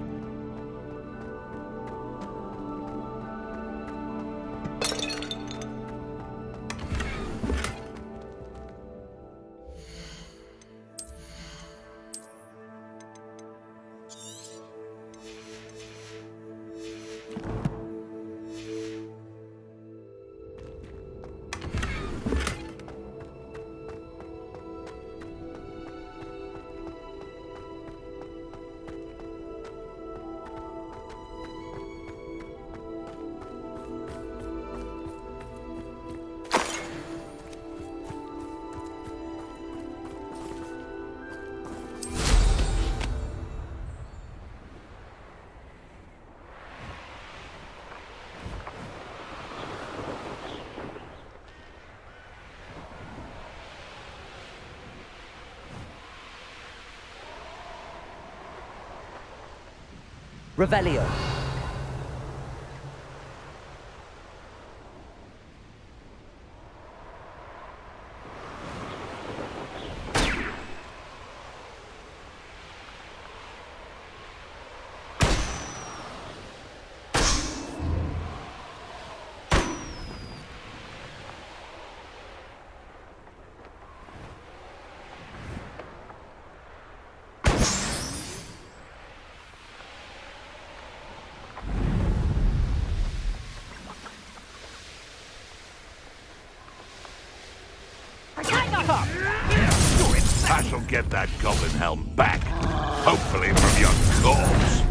Revelio. Shut up! I shall get that goblin helm back. Hopefully from your corpse.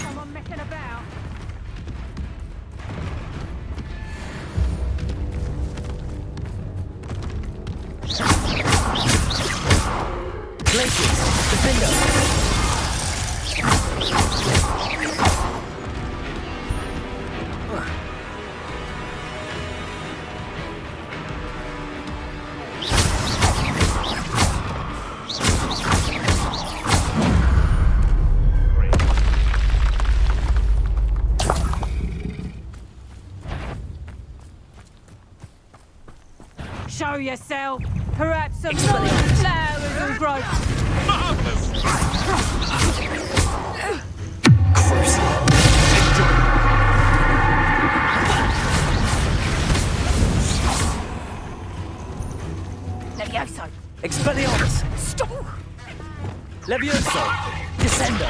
Someone messing about. Show yourself. Perhaps some flowers will grow. Levioso. Expelliarmus! Stop. Levioso! Descendo!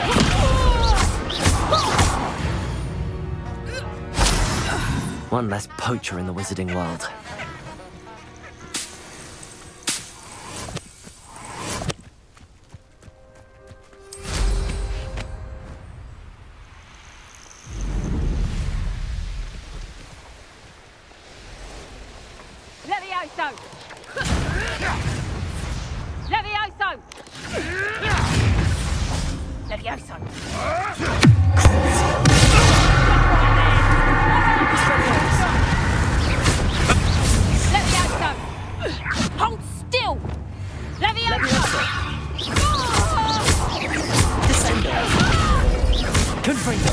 One less poacher in the wizarding world. Levioso. Levioso. Levioso. Levioso. Hold still. Levioso. Descendo! Confringo!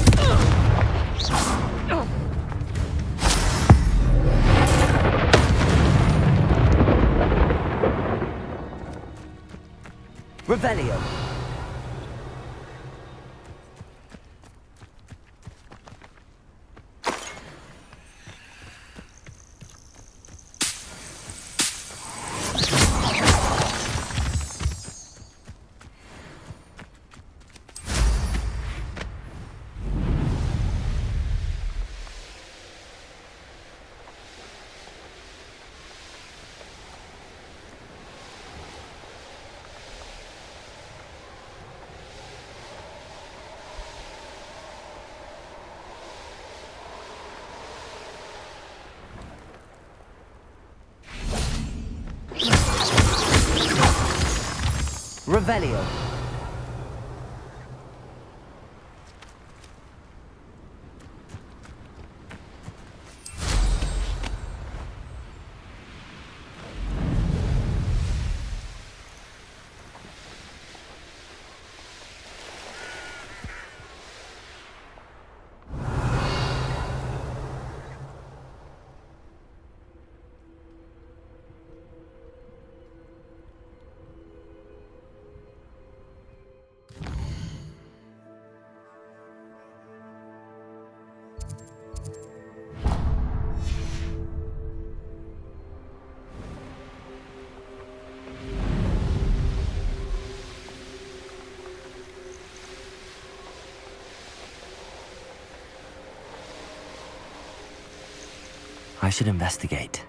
Revelio! Revelio! I should investigate.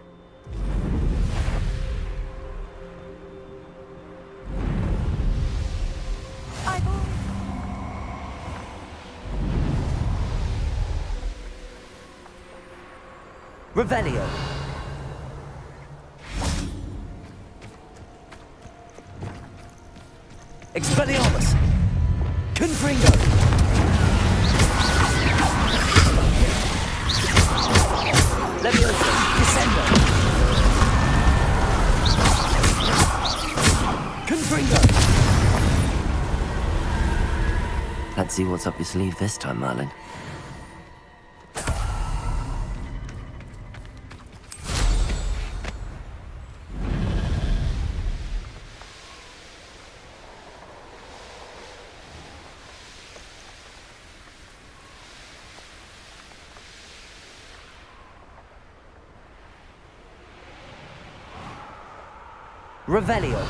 Revelio. Expelliarmus. Confringo. Leviosa. Descendo. Confringo. Let's see what's up your sleeve this time, Merlin. Revelio.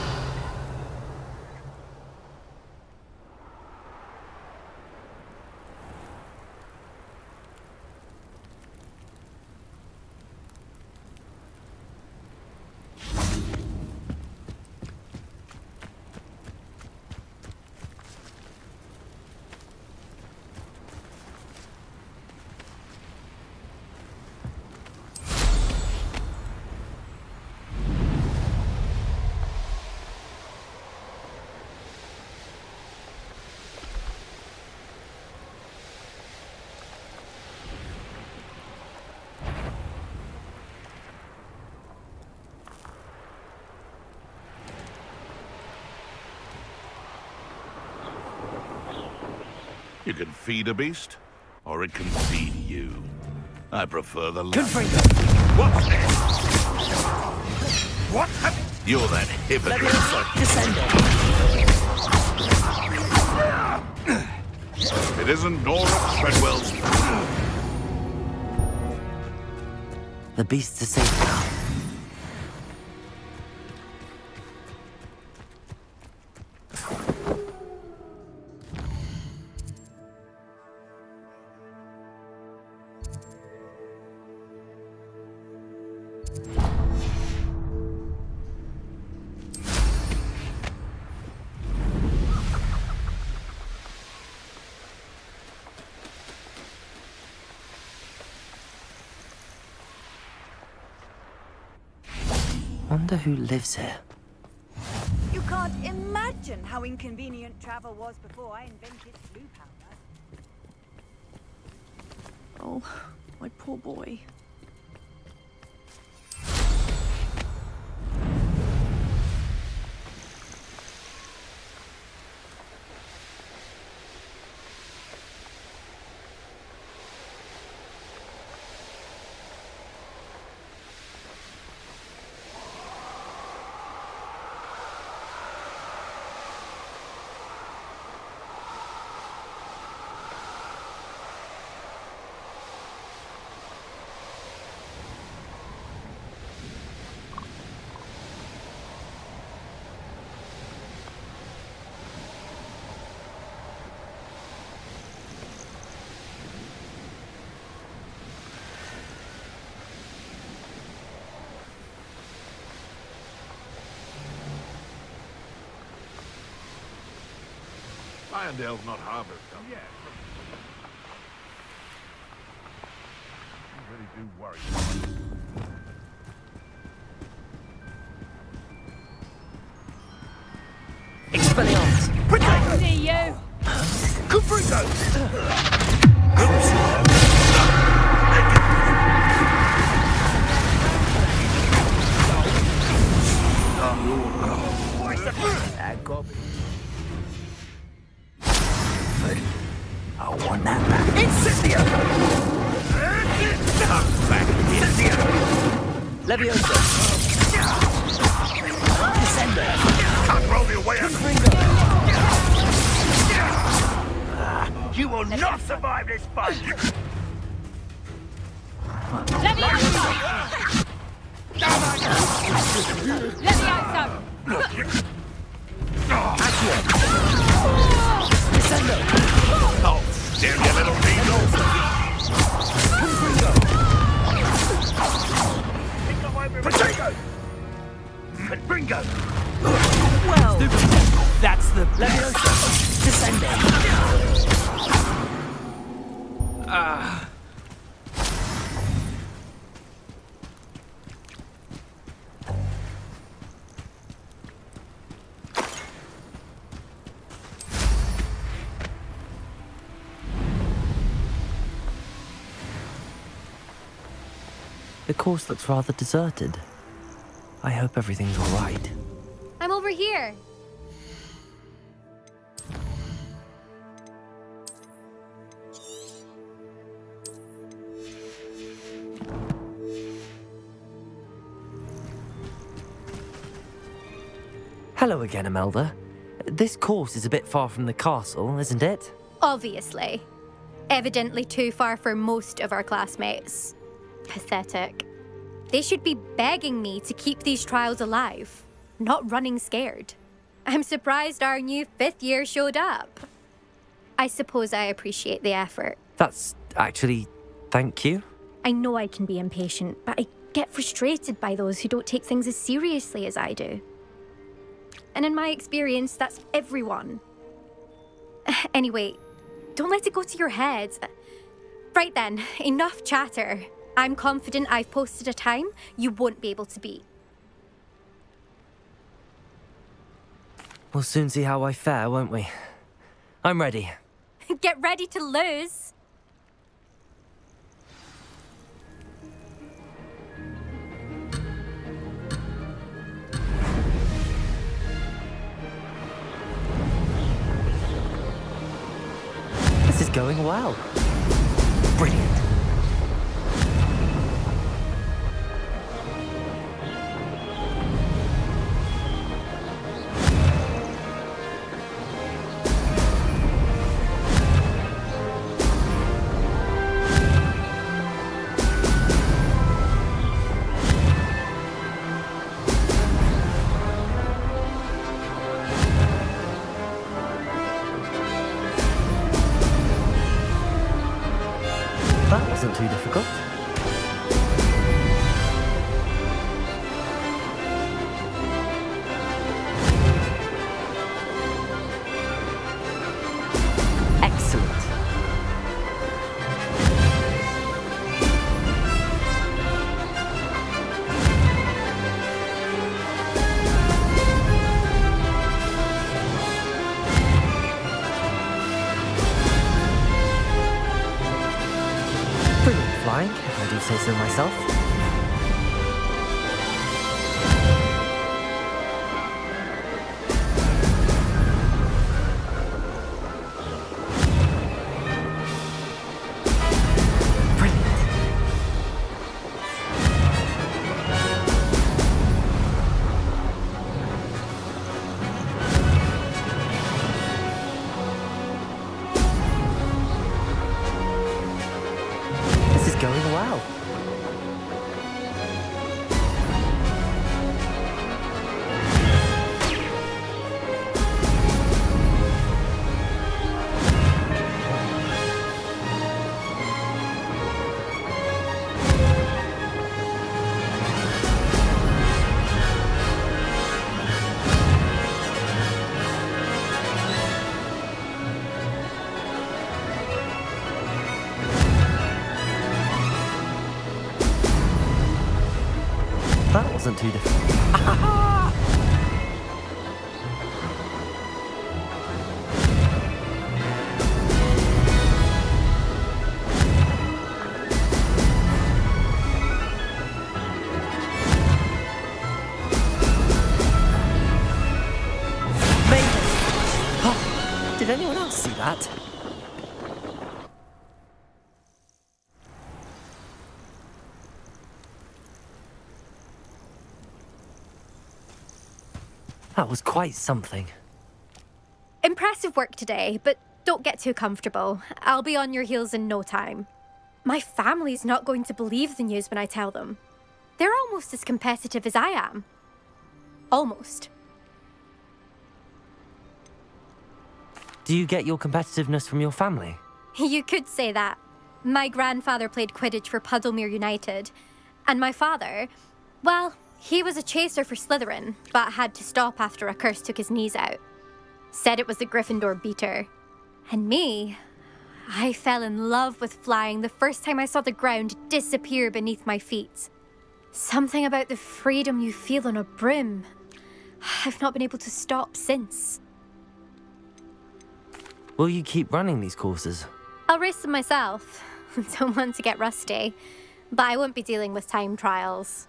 You can feed a beast, or it can feed you. I prefer the latter. Confringo. What's this? What have... You're that hypocrite. Leviosa. Descendo. It isn't Nora Treadwell's... The beasts are safe now. Wonder who lives here. You can't imagine how inconvenient travel was before I invented blue powder. Oh, my poor boy. Irondale's not harbour stuff. Yeah. You really do worry. Expelliarmus. I see you! Confringo! I want that back. Incendio! Back, Incendio! Leviosa. Descendo. Can't roll your way out. Confringo. You will not survive this fight! Leviosa! Descendo. Oh, damn you little beetle! Confringo. Bingo! Well, That's the Leviosa, descending. The course looks rather deserted. I hope everything's all right. I'm over here. Hello again, Imelda. This course is a bit far from the castle, isn't it? Obviously. Evidently too far for most of our classmates. Pathetic. They should be begging me to keep these trials alive, not running scared. I'm surprised our new 5th year showed up. I suppose I appreciate the effort. That's actually... thank you. I know I can be impatient, but I get frustrated by those who don't take things as seriously as I do. And in my experience, that's everyone. Anyway, don't let it go to your head. Right then, enough chatter. I'm confident I've posted a time you won't be able to beat. We'll soon see how I fare, won't we? I'm ready. Get ready to lose. This is going well. Brilliant. That wasn't too difficult. Excellent. Brilliant flying, if I do say so myself. Brilliant. This is going well. That wasn't too difficult. Huh, did anyone else see that? That was quite something. Impressive work today, but don't get too comfortable. I'll be on your heels in no time. My family's not going to believe the news when I tell them. They're almost as competitive as I am. Almost. Do you get your competitiveness from your family? You could say that. My grandfather played Quidditch for Puddlemere United. And my father, well, He was a chaser for Slytherin, but had to stop after a curse took his knees out. Said it was the Gryffindor beater. And me, I fell in love with flying the first time I saw the ground disappear beneath my feet. Something about the freedom you feel on a broom. I've not been able to stop since. Will you keep running these courses? I'll race them myself. Don't want to get rusty. But I won't be dealing with time trials.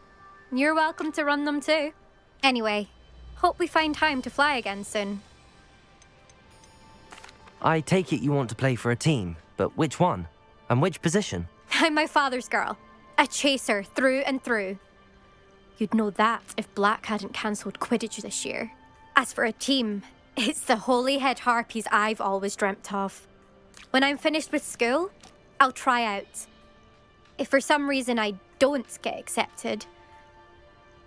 You're welcome to run them too. Anyway, hope we find time to fly again soon. I take it you want to play for a team, but which one? And which position? I'm my father's girl. A chaser through and through. You'd know that if Black hadn't cancelled Quidditch this year. As for a team, it's the Holyhead Harpies I've always dreamt of. When I'm finished with school, I'll try out. If for some reason I don't get accepted,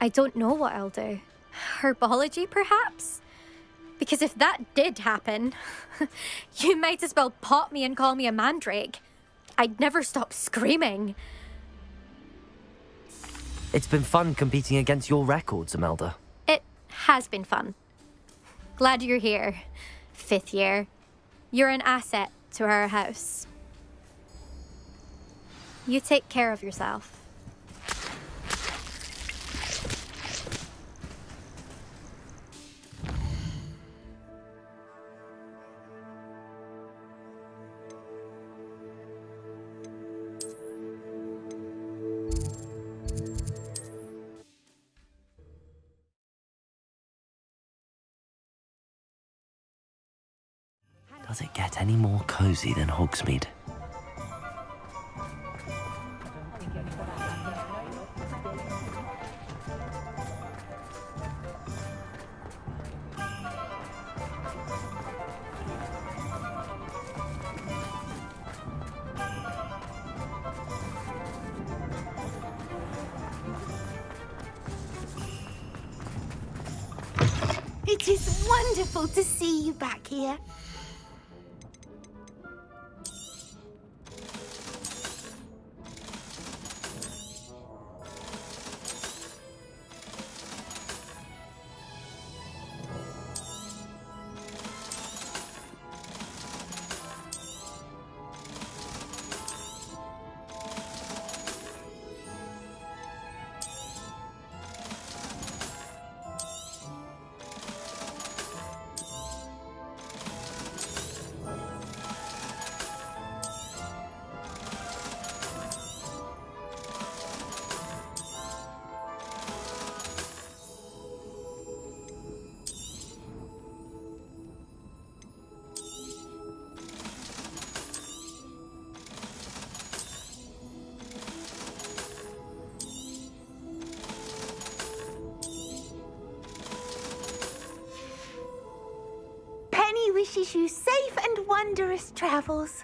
I don't know what I'll do. Herbology, perhaps? Because if that did happen, you might as well pop me and call me a mandrake. I'd never stop screaming. It's been fun competing against your records, Imelda. It has been fun. Glad you're here, 5th year. You're an asset to our house. You take care of yourself. Does it get any more cozy than Hogsmeade? It is wonderful to see you back here. Penny wishes you safe and wondrous travels.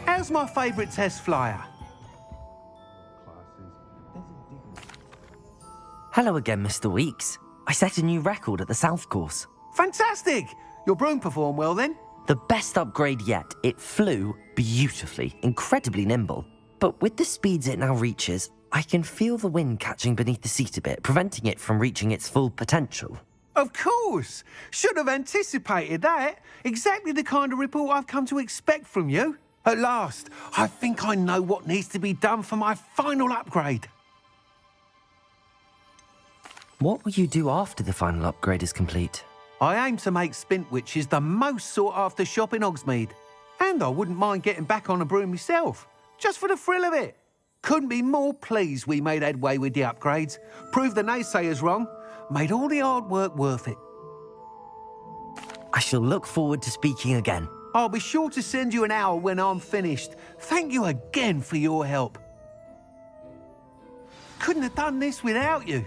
How's my favourite test flyer? Hello again, Mr. Weeks. I set a new record at the South Course. Fantastic! Your broom performed well then? The best upgrade yet. It flew beautifully, incredibly nimble. But with the speeds it now reaches, I can feel the wind catching beneath the seat a bit, preventing it from reaching its full potential. Of course! Should have anticipated that. Exactly the kind of report I've come to expect from you. At last, I think I know what needs to be done for my final upgrade. What will you do after the final upgrade is complete? I aim to make Spintwitches the most sought-after shop in Hogsmeade. And I wouldn't mind getting back on a broom myself, just for the thrill of it. Couldn't be more pleased we made headway with the upgrades, proved the naysayers wrong, made all the hard work worth it. I shall look forward to speaking again. I'll be sure to send you an hour when I'm finished. Thank you again for your help. Couldn't have done this without you.